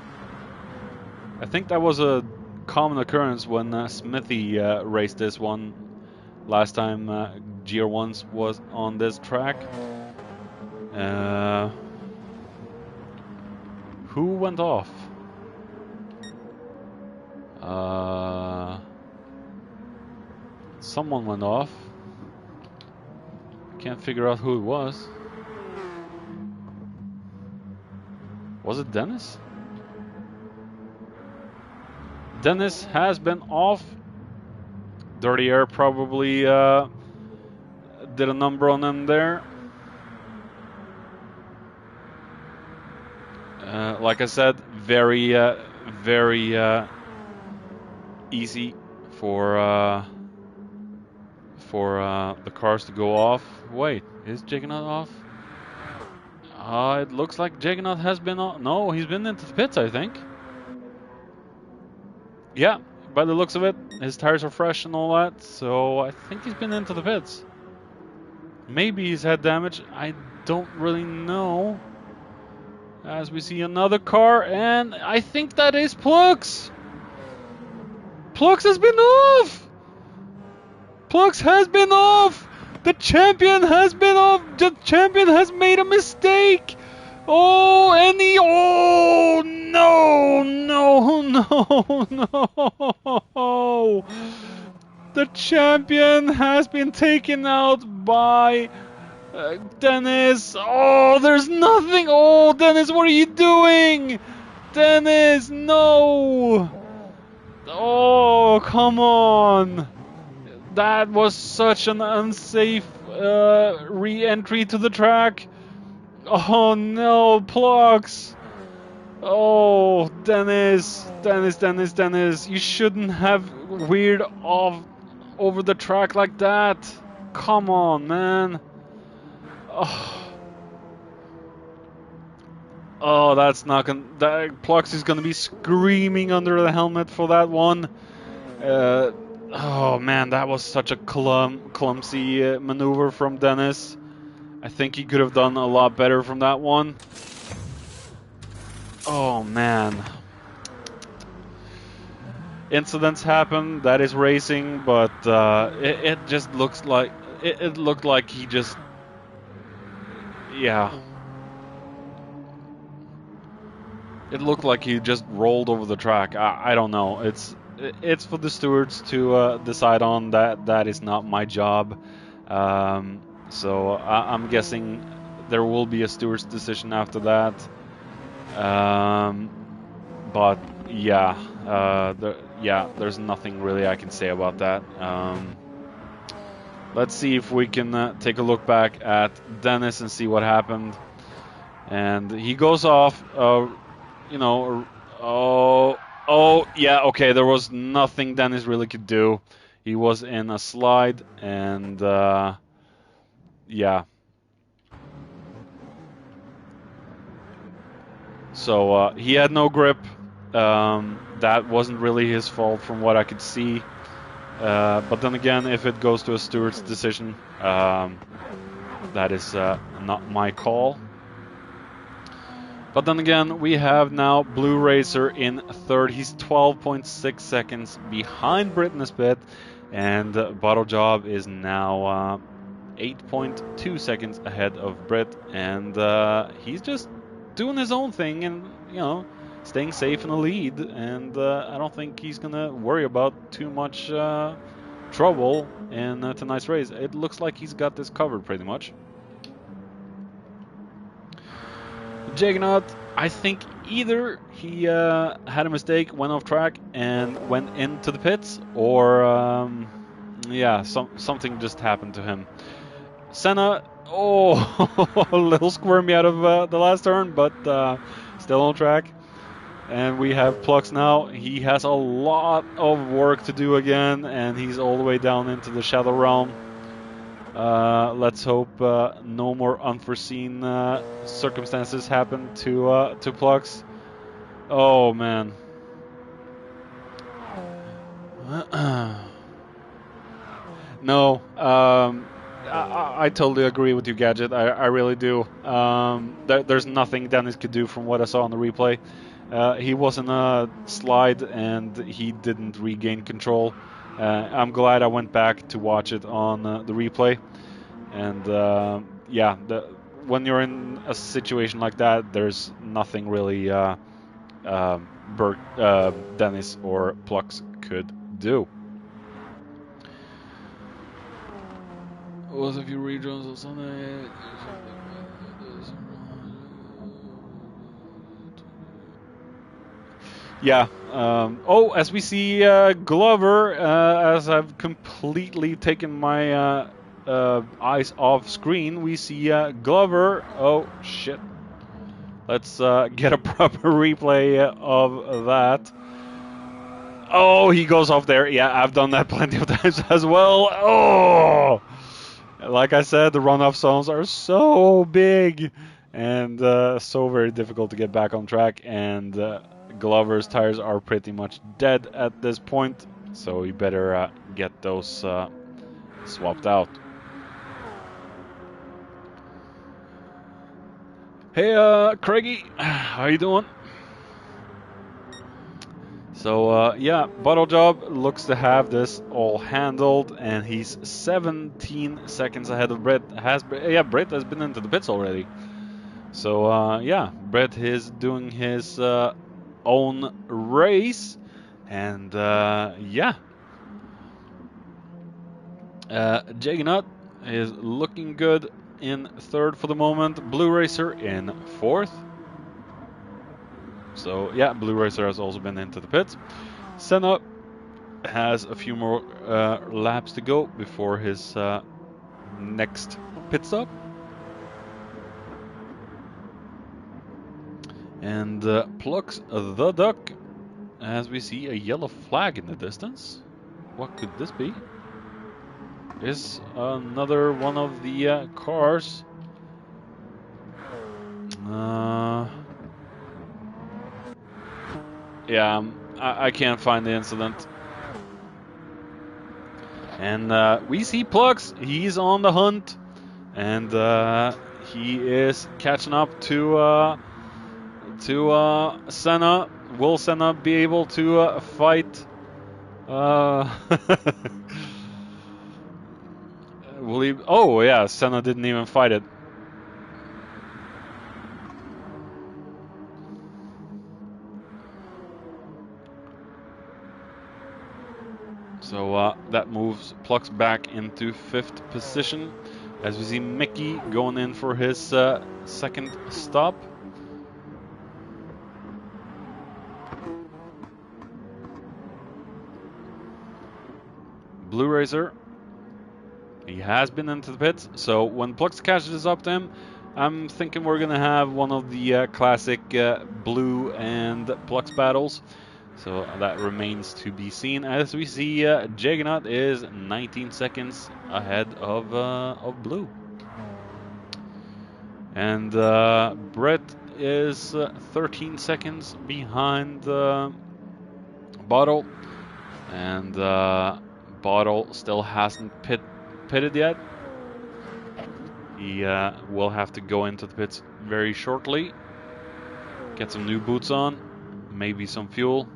I think that was a common occurrence when Smithy raced this one last time GR1s was on this track. Who went off? Someone went off. Can't figure out who it was. Was it Dennis? Dennis has been off. Dirty Air probably did a number on him there. Like I said, very easy for the cars to go off. Wait, is Juggernaut off? It looks like Juggernaut has been off. No, he's been into the pits, I think. Yeah, by the looks of it, his tires are fresh and all that, so I think he's been into the pits. Maybe he's had damage, I don't really know. As we see another car, and I think that is Plux. Plux has been off! Plux has been off! The champion has been off! The champion has made a mistake! Oh, and he... Oh, no, no. The champion has been taken out by Dennis. Oh, there's nothing. Oh, Dennis, what are you doing? Dennis, no. Oh, come on. That was such an unsafe re-entry to the track. Oh no, Plux! Oh, Dennis, you shouldn't have veered off over the track like that. Come on, man. Oh, that's not gonna. Plux is gonna be screaming under the helmet for that one. Oh man, that was such a clumsy maneuver from Dennis. I think he could have done a lot better from that one. Oh man. Incidents happen, that is racing, but it just looks like it looked like he just, yeah. It looked like he just rolled over the track. I don't know. It's for the stewards to decide on that. That is not my job. So I'm guessing there will be a steward's decision after that. But yeah, there's nothing really I can say about that. Let's see if we can take a look back at Dennis and see what happened. And he goes off, you know, oh, yeah, okay, there was nothing Dennis really could do. He was in a slide, and yeah. So he had no grip. That wasn't really his fault from what I could see. But then again, if it goes to a steward's decision, that is not my call. But then again, we have now Blue Racer in third. He's 12.6 seconds behind Brit in this pit, and Bottle Job is now 8.2 seconds ahead of Brit, and he's just doing his own thing and, you know, staying safe in the lead, and I don't think he's gonna worry about too much trouble in tonight's race. It looks like he's got this covered pretty much. Juggernaut, I think either he had a mistake, went off track, and went into the pits, or yeah, something just happened to him. Senna, oh, a little squirmy out of the last turn, but still on track. And we have Plux now. He has a lot of work to do again, and he's all the way down into the Shadow Realm. Let's hope no more unforeseen circumstances happen to Plux. Oh man. No. I totally agree with you, Gadget. I really do. There's nothing Dennis could do from what I saw on the replay. He was in a slide and he didn't regain control. I'm glad I went back to watch it on the replay. And yeah, when you're in a situation like that, there's nothing really Dennis or Plux could do. Was a few rejoins on Sunday. Yeah. Oh, as we see Glover, as I've completely taken my eyes off screen, we see Glover. Oh, shit. Let's get a proper replay of that. Oh, he goes off there. Yeah, I've done that plenty of times as well. Oh! Like I said, the runoff zones are so big and so very difficult to get back on track. And Glover's tires are pretty much dead at this point, so you better get those swapped out. Hey, Craigie, how you doing? So yeah, Bottle Job looks to have this all handled, and he's 17 seconds ahead of Brett. Brett has been into the pits already. So yeah, Brett is doing his own race, and yeah, Jaganut is looking good in third for the moment. Blue Racer in fourth. So yeah, Blue Racer has also been into the pits. Senna has a few more laps to go before his next pit stop. And Plux the Duck, as we see a yellow flag in the distance. What could this be? Is another one of the cars. Yeah, I can't find the incident. And we see Plux. He's on the hunt, and he is catching up to Senna. Will Senna be able to fight? Will he? Oh yeah, Senna didn't even fight it. So that moves Plux back into fifth position, as we see Mickey going in for his second stop. Blue Racer, he has been into the pits, so when Plux catches up to him, I'm thinking we're gonna have one of the classic Blue and Plux battles. So that remains to be seen. As we see, Jaganut is 19 seconds ahead of Blue, and Brett is 13 seconds behind Bottle, and Bottle still hasn't pitted yet. He will have to go into the pits very shortly, get some new boots on, maybe some fuel.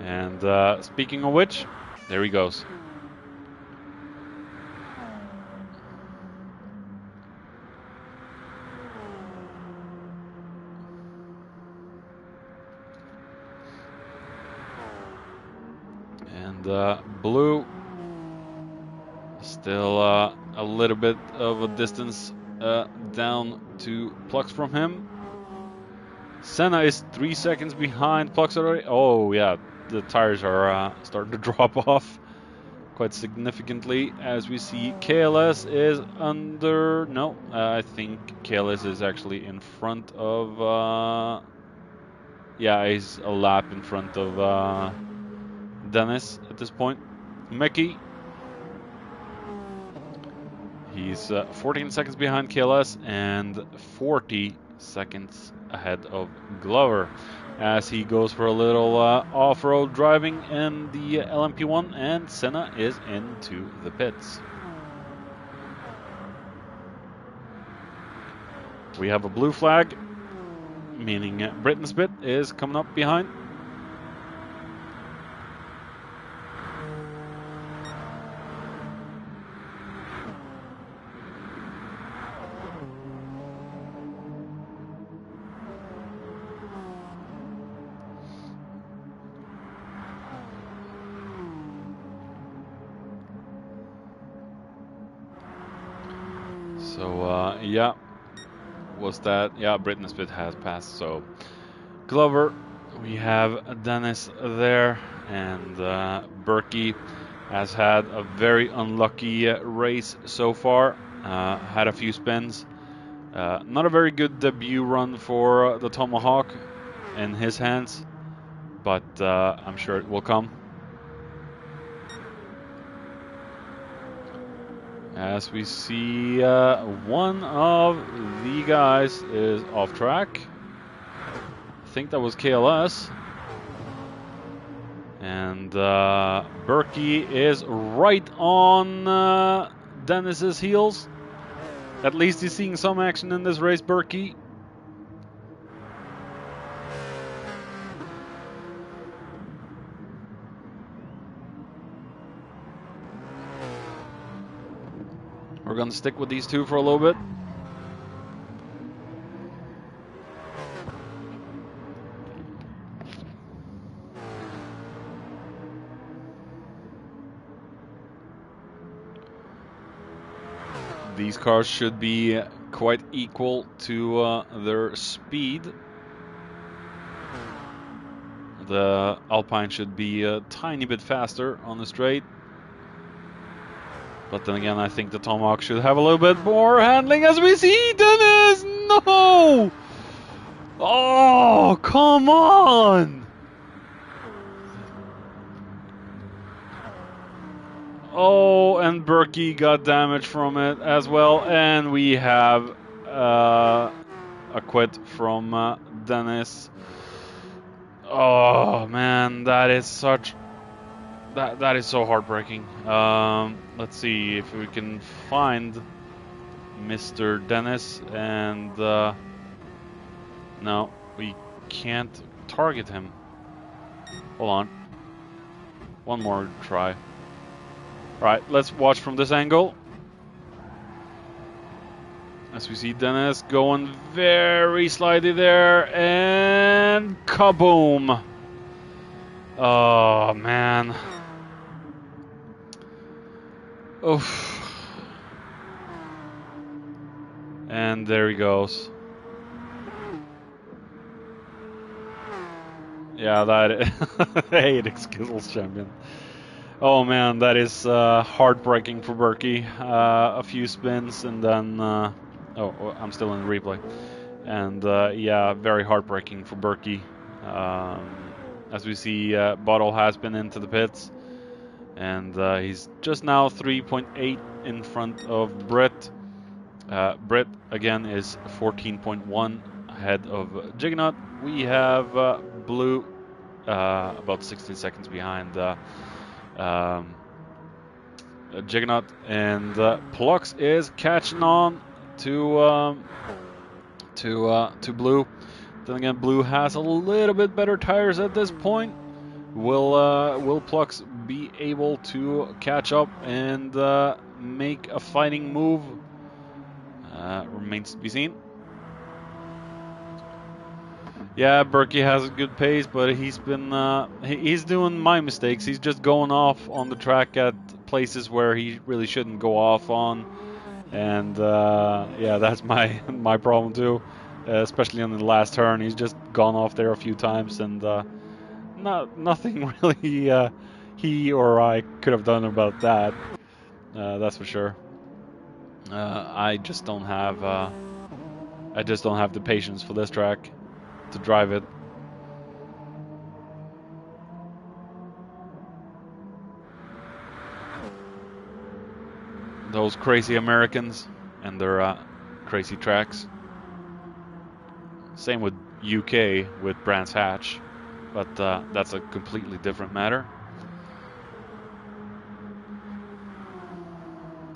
And speaking of which, there he goes. And Blue, still a little bit of a distance down to Plux from him. Senna is 3 seconds behind Plux already. Oh yeah, the tires are starting to drop off quite significantly, as we see KLS is under. No, I think KLS is actually in front of. Yeah, he's a lap in front of Dennis at this point. Mickey, he's 14 seconds behind KLS and 40 seconds ahead of Glover as he goes for a little off-road driving in the LMP1, and Senna is into the pits. We have a blue flag, meaning Britain's pit is coming up behind. So, yeah, was that? Yeah, Britain's pit has passed. So, Glover, we have Dennis there, and Berkey has had a very unlucky race so far. Had a few spins. Not a very good debut run for the Tomahawk in his hands, but I'm sure it will come. As we see, one of the guys is off track. I think that was KLS. And Berkey is right on Dennis's heels. At least he's seeing some action in this race, Berkey. We're going to stick with these two for a little bit. These cars should be quite equal to their speed. The Alpine should be a tiny bit faster on the straight. But then again, I think the Tomahawk should have a little bit more handling, as we see Dennis! No! Oh, come on! Oh, and Berkey got damage from it as well. And we have a quit from Dennis. Oh, man, that is such... That is so heartbreaking. Let's see if we can find Mr. Dennis, and no, we can't target him. Hold on. One more try. Alright, let's watch from this angle. As we see Dennis going very slightly there, and kaboom! Oh, man. Oof. And there he goes. Yeah, that hey, it Skittles champion. Oh man, that is heartbreaking for Berkey. A few spins and then oh, I'm still in the replay. And yeah, very heartbreaking for Berkey. As we see, Bottle has been into the pits. And he's just now 3.8 in front of Britt. Britt, again, is 14.1 ahead of Juggernaut. We have Blue about 16 seconds behind Juggernaut. And Plux is catching on to Blue. Then again, Blue has a little bit better tires at this point. Will Plux be able to catch up and make a fighting move? Remains to be seen. Yeah, Berkey has a good pace, but he's been he's doing my mistakes. He's just going off on the track at places where he really shouldn't go off on, and yeah, that's my problem too. Especially on the last turn, he's just gone off there a few times, and nothing really he or I could have done about that. That's for sure. I just don't have the patience for this track to drive it. Those crazy Americans and their crazy tracks. Same with UK with Brands Hatch, but that's a completely different matter.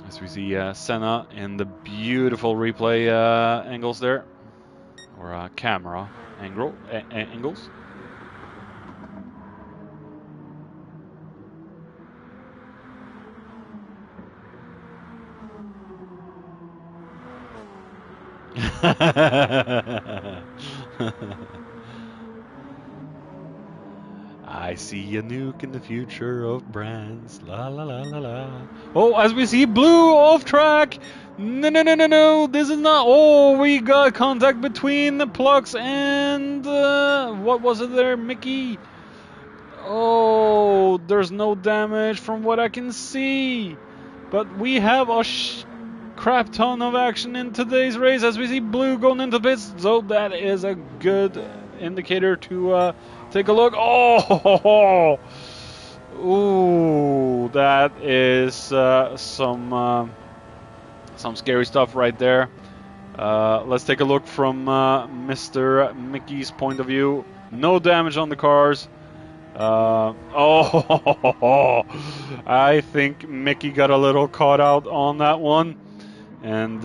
As we see Senna in the beautiful replay angles there, or camera angles. I see a nuke in the future of brands. La la la la la. Oh, as we see Blue off track. No, no, no, no, no. This is not. Oh, we got contact between the Plux and what was it there, Mickey? Oh, there's no damage from what I can see. But we have a crap ton of action in today's race as we see Blue going into pits. So that is a good indicator to take a look. Oh, ooh, that is some scary stuff right there. Let's take a look from Mr. Mickey's point of view. No damage on the cars. I think Mickey got a little caught out on that one, and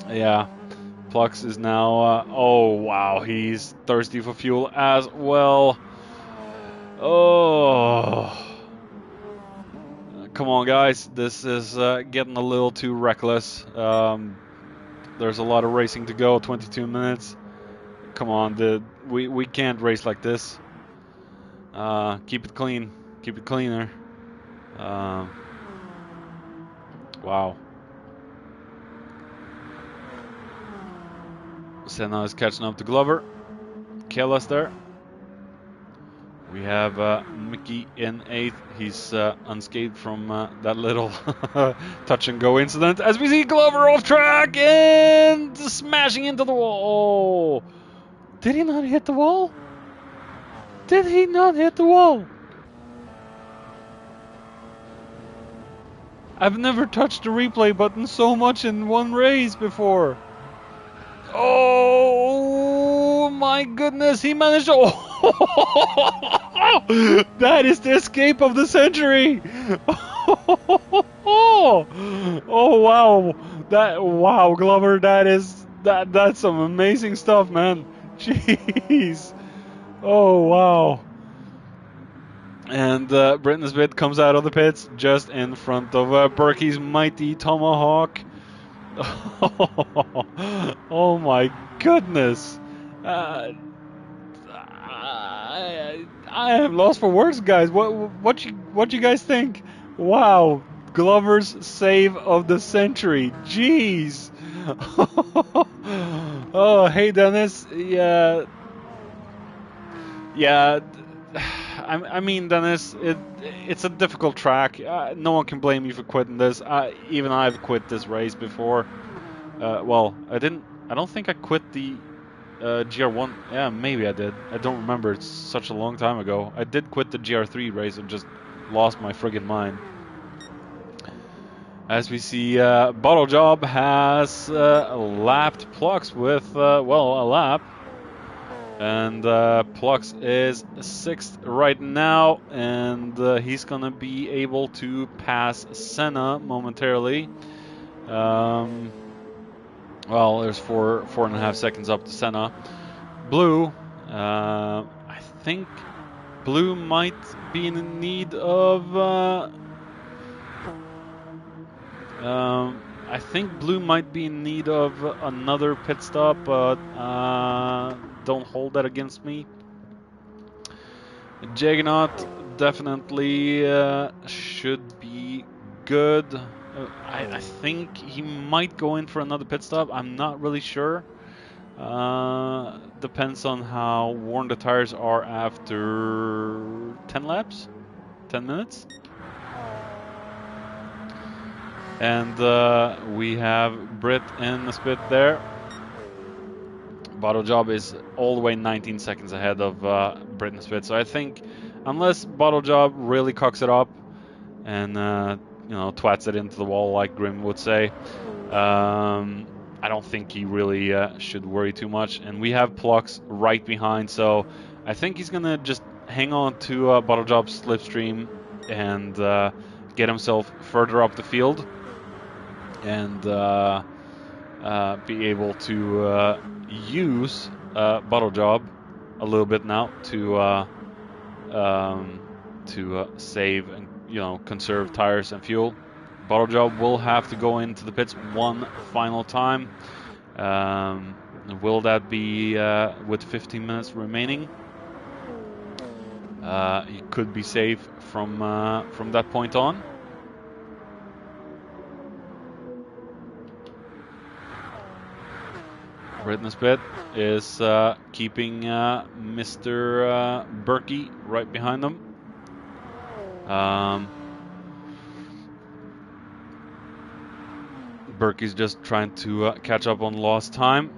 yeah, Plux is now. Oh wow, he's thirsty for fuel as well. Oh, come on, guys, this is getting a little too reckless. There's a lot of racing to go. 22 minutes. Come on, we can't race like this. Keep it clean. Keep it cleaner. Wow. Senna is catching up to Glover. Careless there. We have Mickey in 8th. He's unscathed from that little touch and go incident. As we see Glover off track and smashing into the wall. Oh. Did he not hit the wall? Did he not hit the wall? I've never touched the replay button so much in one race before. Oh my goodness, he managed to... Oh, that is the escape of the century. Oh wow. Wow, Glover, that's some amazing stuff, man. Jeez. Oh, wow. And Britton Smith comes out of the pits just in front of Berkey's mighty Tomahawk. Oh, my goodness. I am lost for words, guys. What you guys think? Wow. Glover's save of the century. Jeez. Oh, hey, Dennis. Yeah. I mean, Dennis, it's a difficult track. No one can blame you for quitting this. Even I've quit this race before. Well, I don't think I quit the GR1. Yeah, maybe I did. I don't remember. It's such a long time ago. I did quit the GR3 race and just lost my friggin' mind. As we see, Bottle Job has lapped Plux with, well, a lap. And Plux is 6th right now, and he's going to be able to pass Senna momentarily. Well, there's 4.5 seconds up to Senna. Blue, I think Blue might be in need of... I think Blue might be in need of another pit stop, but don't hold that against me. Juggernaut definitely should be good. I think he might go in for another pit stop. I'm not really sure. Depends on how worn the tires are after 10 laps, 10 minutes. And we have Britt in the split there. Bottle Job is all the way 19 seconds ahead of Britt in the split. So I think unless Bottle Job really cocks it up and you know, twats it into the wall like Grim would say, I don't think he really should worry too much. And we have Plux right behind, so I think he's gonna just hang on to Bottle Job's slipstream and get himself further up the field and be able to use Bottle Job a little bit now to save and conserve tires and fuel. Bottle Job will have to go into the pits one final time. Will that be with 15 minutes remaining? He could be safe from that point on. Britney Spit is keeping Mr. Berkey right behind them. Berkey's just trying to catch up on lost time.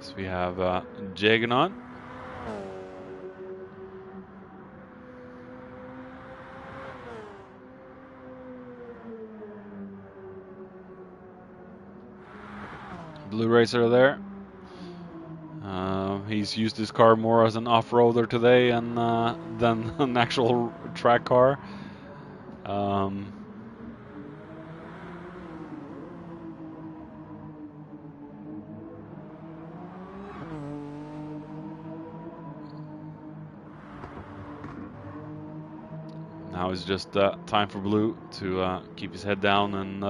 So we have Jaggernaut. Blue Racer there. He's used his car more as an off-roader today and than an actual track car. Now it's just time for Blue to keep his head down and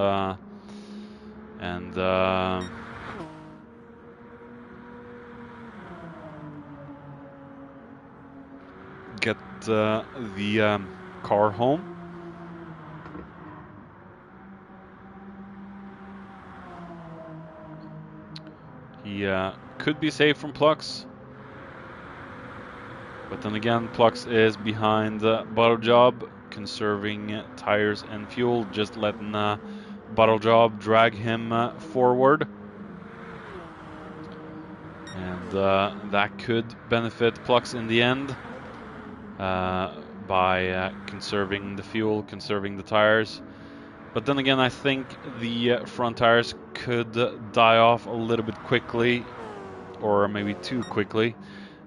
get the car home. He could be saved from Plux, but then again, Plux is behind Bottle Job, conserving tires and fuel, just letting Bottle Job drag him forward. And that could benefit Plux in the end by conserving the fuel, conserving the tires. But then again, I think the front tires could die off a little bit quickly, or maybe too quickly.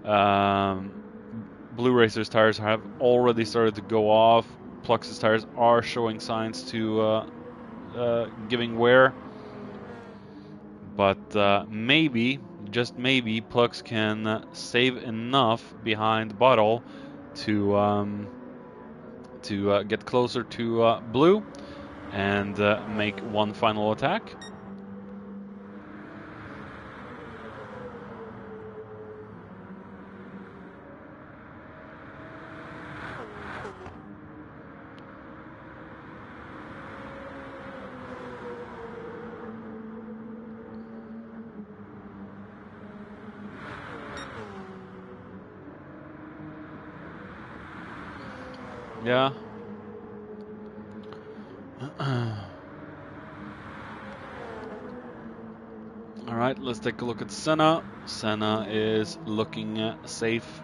Blue Racer's tires have already started to go off. Plux's tires are showing signs to giving wear. But maybe, just maybe, Plux can save enough behind Bottle to get closer to Blue and make one final attack. Yeah. All right, let's take a look at Senna. Senna is looking safe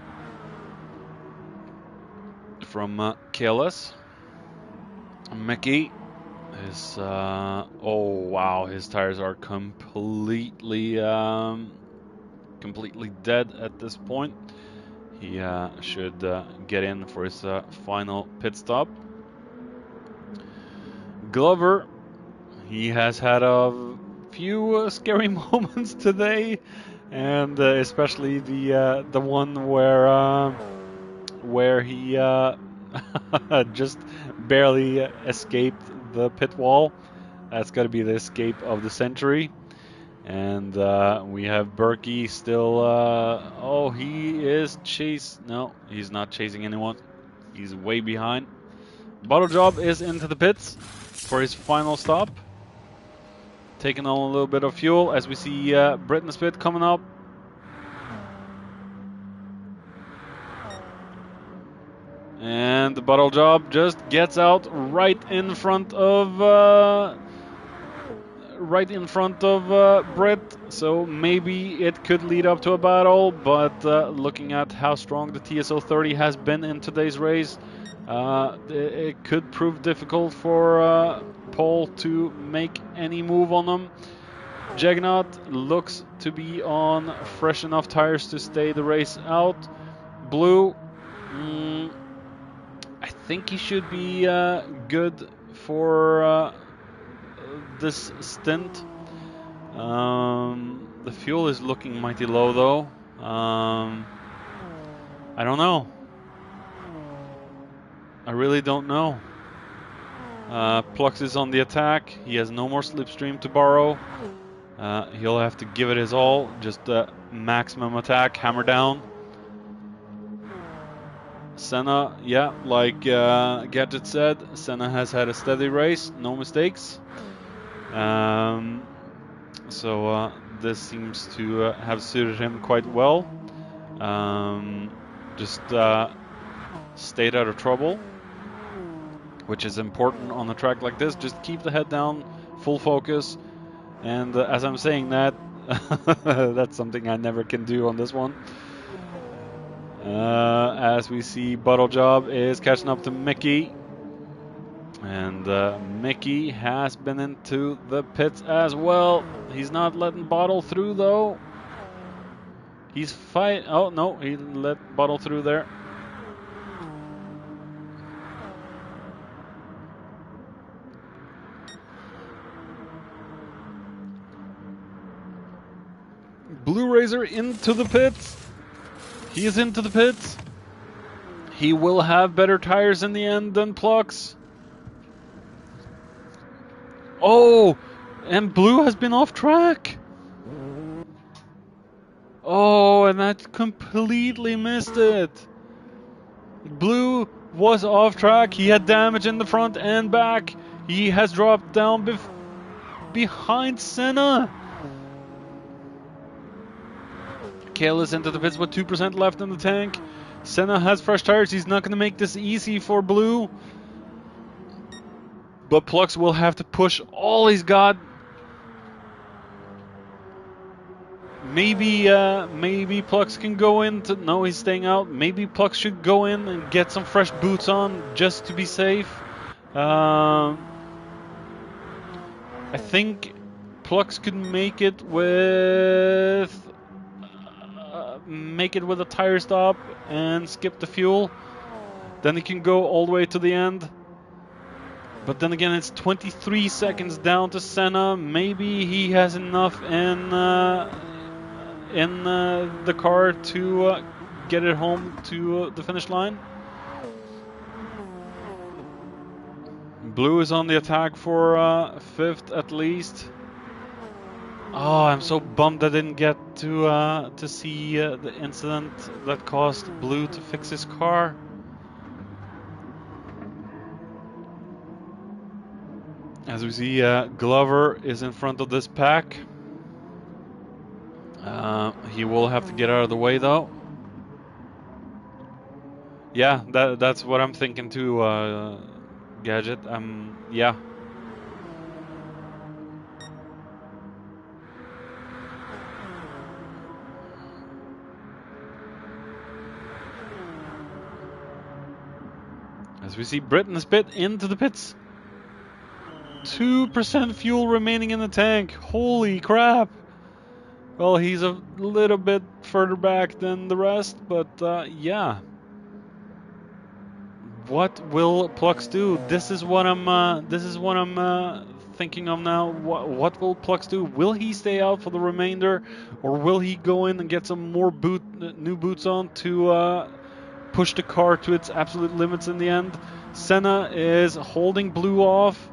from KLS. Mickey is, oh wow, his tires are completely dead at this point. He should get in for his final pit stop. Glover, he has had a few scary moments today, and especially the one where he just barely escaped the pit wall. That's got to be the escape of the century. And we have Berkey still. Oh, he is No, he's not chasing anyone. He's way behind. Bottle Job is into the pits for his final stop, taking on a little bit of fuel as we see Britney Spit coming up. And the Bottle Job just gets out right in front of right in front of Britt, so maybe it could lead up to a battle, but looking at how strong the TSO30 has been in today's race, it could prove difficult for Paul to make any move on them. Jagnaut looks to be on fresh enough tires to stay the race out. Blue, I think he should be good for this stint. The fuel is looking mighty low though. I don't know. I really don't know. Plux is on the attack. He has no more slipstream to borrow. He'll have to give it his all. Just maximum attack, hammer down. Senna, yeah, like Gadget said, Senna has had a steady race, no mistakes. So this seems to have suited him quite well. Just stayed out of trouble, which is important on a track like this. Just keep the head down, full focus. And as I'm saying that, that's something I never can do on this one. As we see, Bottle Job is catching up to Mickey. And Mickey has been into the pits as well. He's not letting Bottle through though. He's fight. Oh no, he let Bottle through there. Blue Razor into the pits. He is into the pits. He will have better tires in the end than Plux. Oh, and Blue has been off track. Oh, and I completely missed it. Blue was off track. He had damage in the front and back. He has dropped down behind Senna. Kale is into the pits with 2% left in the tank. Senna has fresh tires. He's not going to make this easy for Blue. But Plux will have to push all he's got. Maybe Plux can go in to... No, he's staying out. Maybe Plux should go in and get some fresh boots on just to be safe. I think Plux could make it with... make it with a tire stop and skip the fuel. Then he can go all the way to the end. But then again, it's 23 seconds down to Senna. Maybe he has enough in the car to get it home to the finish line. Blue is on the attack for 5th at least. Oh, I'm so bummed I didn't get to see the incident that caused Blue to fix his car. As we see, Glover is in front of this pack. He will have to get out of the way though. Yeah, that's what I'm thinking too, Gadget. Yeah. As we see Britain's pit into the pits. 2% fuel remaining in the tank. Holy crap. Well, he's a little bit further back than the rest, but yeah. What will Plux do? This is what I'm thinking of now. What will Plux do? Will he stay out for the remainder, or will he go in and get some more new boots on to push the car to its absolute limits in the end? Senna is holding Blue off.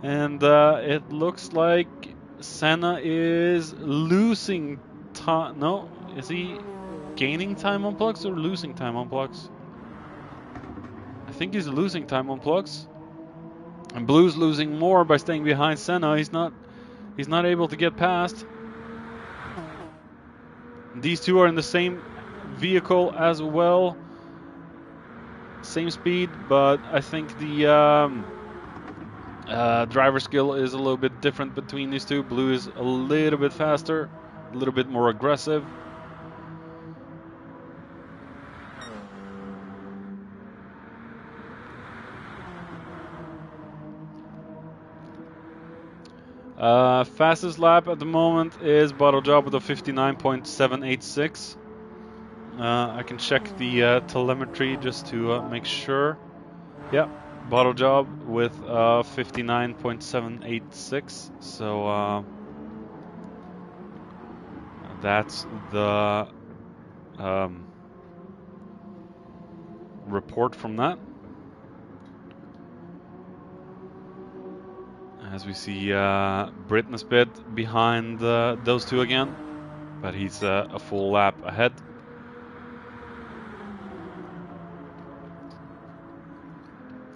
And it looks like Senna is losing time. No, is he gaining time on Plux or losing time on Plux? I think he's losing time on Plux. And Blue's losing more by staying behind Senna. He's not able to get past. These two are in the same vehicle as well. Same speed, but I think the Driver skill is a little bit different between these two. Blue is a little bit faster, a little bit more aggressive. Fastest lap at the moment is Bottle Job with a 59.786. I can check the telemetry just to make sure. Yeah, Bottle Job with 59.786. So that's the report from that. As we see Britney's bit behind those two again, but he's a full lap ahead.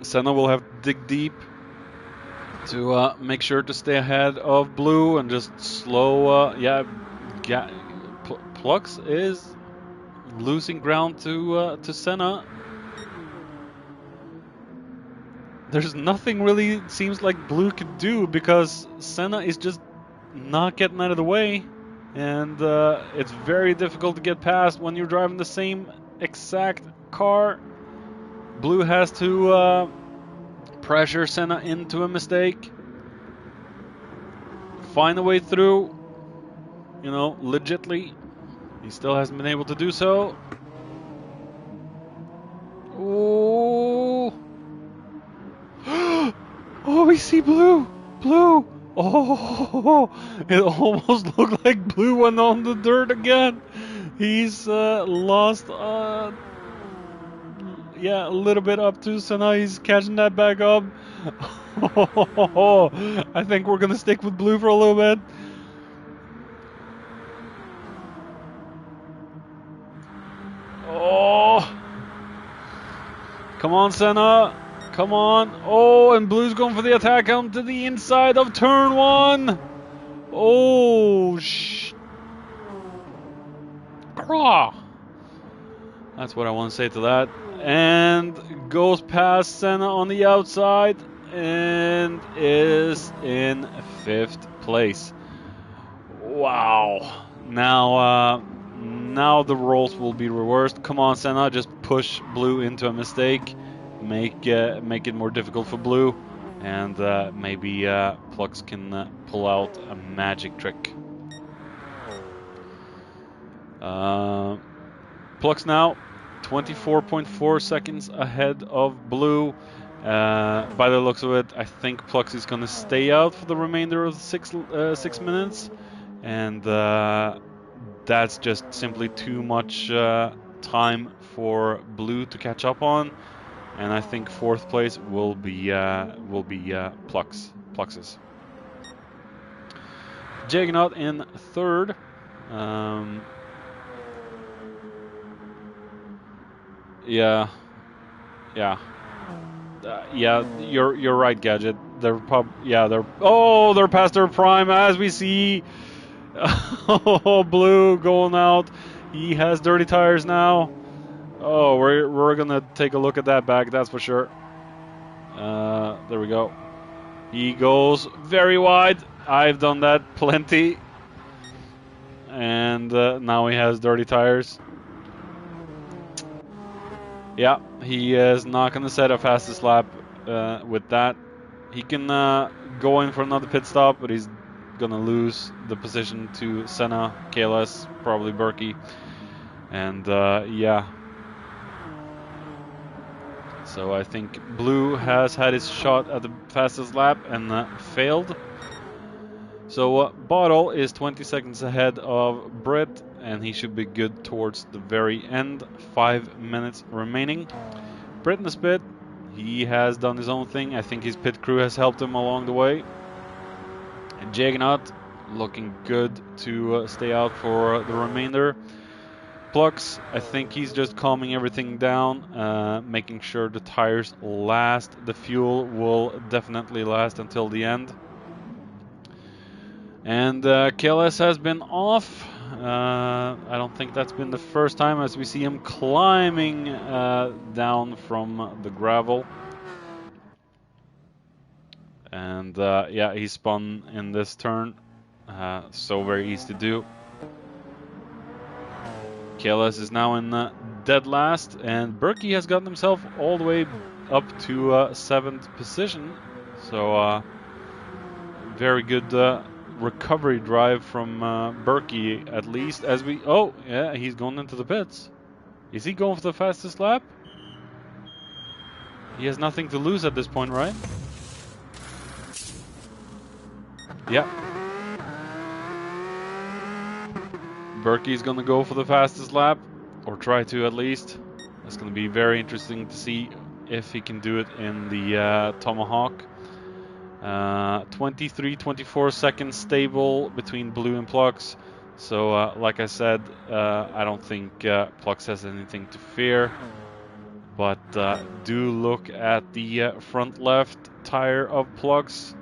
Senna will have to dig deep to make sure to stay ahead of Blue and just slow. Plux is losing ground to Senna. There's nothing really it seems like Blue could do because Senna is just not getting out of the way, and it's very difficult to get past when you're driving the same exact car. Blue has to pressure Senna into a mistake, find a way through, you know, legitly. He still hasn't been able to do so. Oh. Oh, we see Blue! Blue! Oh, it almost looked like Blue went on the dirt again. He's lost, a little bit up to Senna. He's catching that back up. I think we're gonna stick with Blue for a little bit. Oh, come on, Senna. Come on. Oh, and Blue's going for the attack onto the inside of turn one. Oh, that's what I want to say to that. And goes past Senna on the outside and is in 5th place. Wow. Now the roles will be reversed. Come on, Senna, just push Blue into a mistake. Make it more difficult for Blue, and maybe Plux can pull out a magic trick. Plux now 24.4 seconds ahead of Blue. By the looks of it, I think Plux is going to stay out for the remainder of the 6 minutes, and that's just simply too much time for Blue to catch up on. And I think 4th place will be Plux's. Juggernaut in 3rd. Yeah, you're right, Gadget. They're past their prime as we see. Oh, Blue going out. He has dirty tires now. Oh, we're gonna take a look at that back, that's for sure. There we go. He goes very wide. I've done that plenty. And now he has dirty tires. Yeah, he is not gonna set a fastest lap with that. He can go in for another pit stop, but he's gonna lose the position to Senna, KLS, probably Berkey. And yeah. So I think Blue has had his shot at the fastest lap and failed. So Bottle is 20 seconds ahead of Britt, and he should be good towards the very end. 5 minutes remaining. Britt in the pit, he has done his own thing. I think his pit crew has helped him along the way. And Juggernaut looking good to stay out for the remainder. Plux, I think he's just calming everything down, making sure the tires last. The fuel will definitely last until the end. And KLS has been off. I don't think that's been the first time, as we see him climbing down from the gravel. And yeah, he spun in this turn. So very easy to do. KLS is now in dead last, and Berkey has gotten himself all the way up to 7th position. So very good recovery drive from Berkey, at least as we... Oh, yeah, he's going into the pits. Is he going for the fastest lap? He has nothing to lose at this point, right? Yeah. Berkey's gonna go for the fastest lap, or try to at least. It's gonna be very interesting to see if he can do it in the Tomahawk. 23-24 seconds stable between Blue and Plux. So like I said, I don't think Plux has anything to fear. But do look at the front left tire of Plux.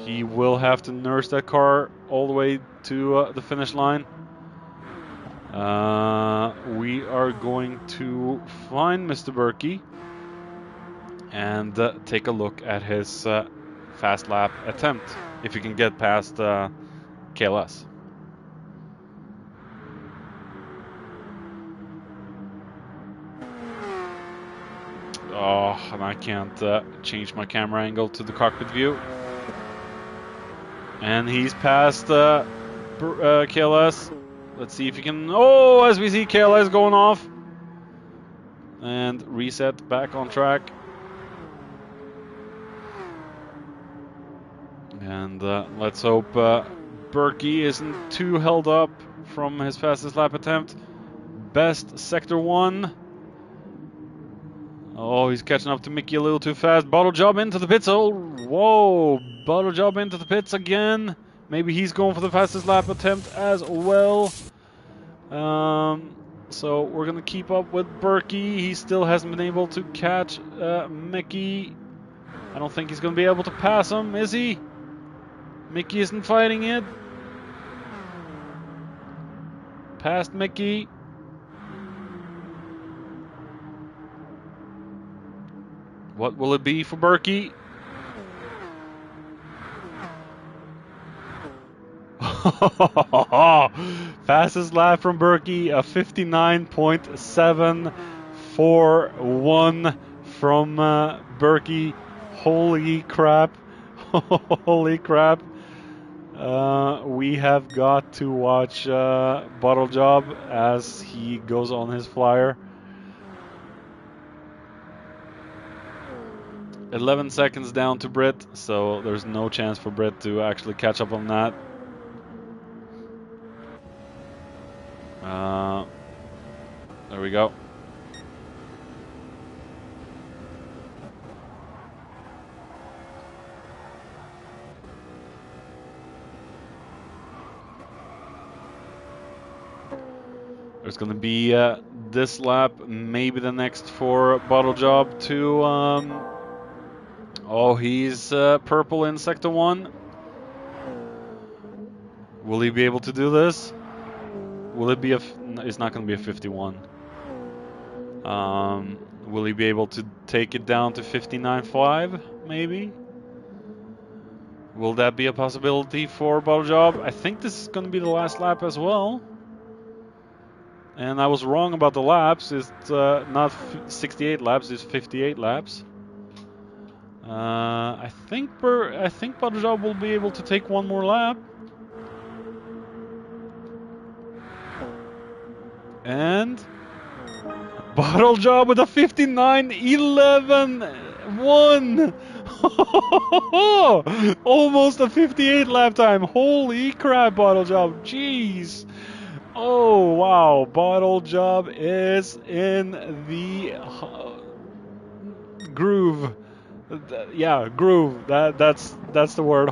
He will have to nurse that car all the way to the finish line. We are going to find Mr. Berkey and take a look at his fast lap attempt, if he can get past KLS. Oh, and I can't change my camera angle to the cockpit view. And he's past KLS. Let's see if he can... Oh, as we see KLS going off. And reset back on track. And let's hope Berkey isn't too held up from his fastest lap attempt. Best Sector 1. Oh, he's catching up to Mickey a little too fast. Bottle job into the pits. Oh, whoa. Bottle job into the pits again. Maybe he's going for the fastest lap attempt as well. So we're going to keep up with Berkey. He still hasn't been able to catch Mickey. I don't think he's going to be able to pass him, is he? Mickey isn't fighting it. Past Mickey. What will it be for Berkey? Fastest lap from Berkey, a 59.741 from Berkey. Holy crap. Holy crap. We have got to watch Bottle Job as he goes on his flyer. 11 seconds down to Britt, so there's no chance for Britt to actually catch up on that. There we go. There's going to be this lap, maybe the next for Bottle Job to... Oh, he's purple in Sector 1. Will he be able to do this? Will it be a... No, it's not going to be a 51. Will he be able to take it down to 59.5, maybe? Will that be a possibility for Bottle Job? I think this is going to be the last lap as well. And I was wrong about the laps. It's not 68 laps, it's 58 laps. I think Bottle Job will be able to take one more lap. And Bottle Job with a 59.11.1. Almost a 58 lap time. Holy crap, Bottle Job. Jeez. Oh wow, Bottle Job is in the groove. Yeah, groove. That's the word.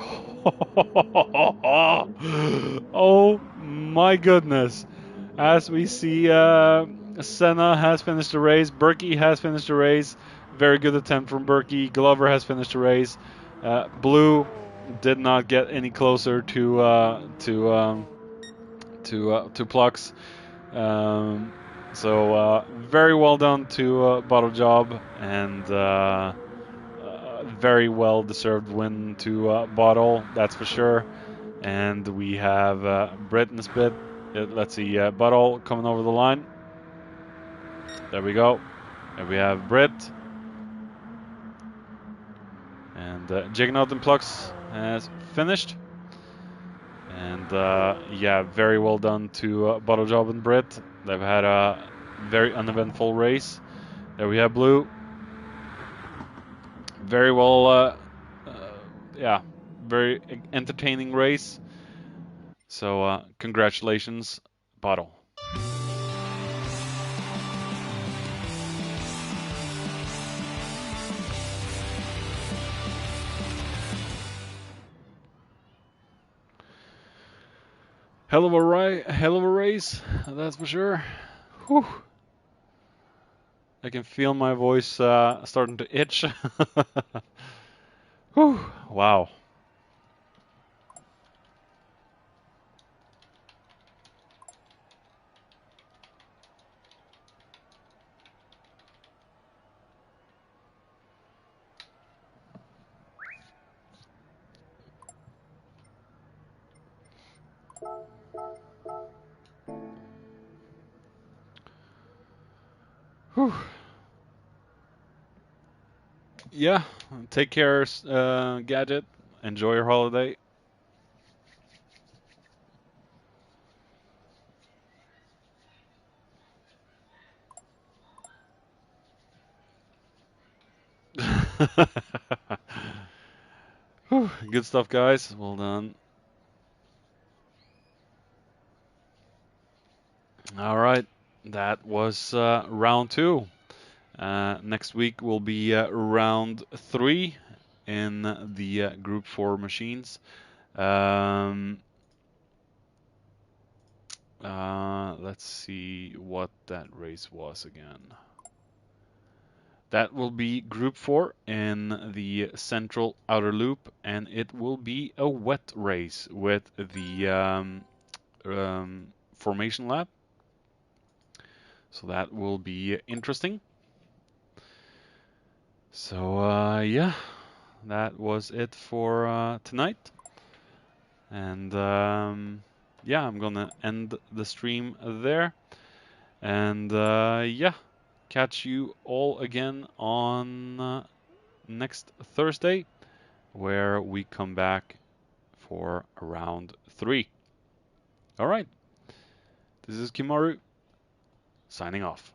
Oh my goodness. As we see, Senna has finished the race. Berkey has finished the race. Very good attempt from Berkey. Glover has finished the race. Blue did not get any closer to Plux. So very well done to Bottle Job, and very well deserved win to Bottle, that's for sure. And we have Britt in the split. Let's see, Bottle coming over the line. There we go. And we have Britt. And Jignaut and Plux has finished. And yeah, very well done to Bottle Job and Britt. They've had a very uneventful race. There we have Blue. Very well, yeah, very entertaining race. So congratulations, Bottle. Hell of a race, that's for sure. Whew. I can feel my voice starting to itch. Whew. Wow. Whew. Yeah, take care, Gadget. Enjoy your holiday. Whew. Good stuff, guys. Well done. All right, that was round 2. Next week will be round 3 in the Group 4 machines. Let's see what that race was again. That will be Group 4 in the Central Outer Loop, and it will be a wet race with the formation lap. So that will be interesting. So yeah, that was it for tonight. And yeah, I'm gonna end the stream there. And yeah, catch you all again on next Thursday, where we come back for round 3. All right, this is Kimaru signing off.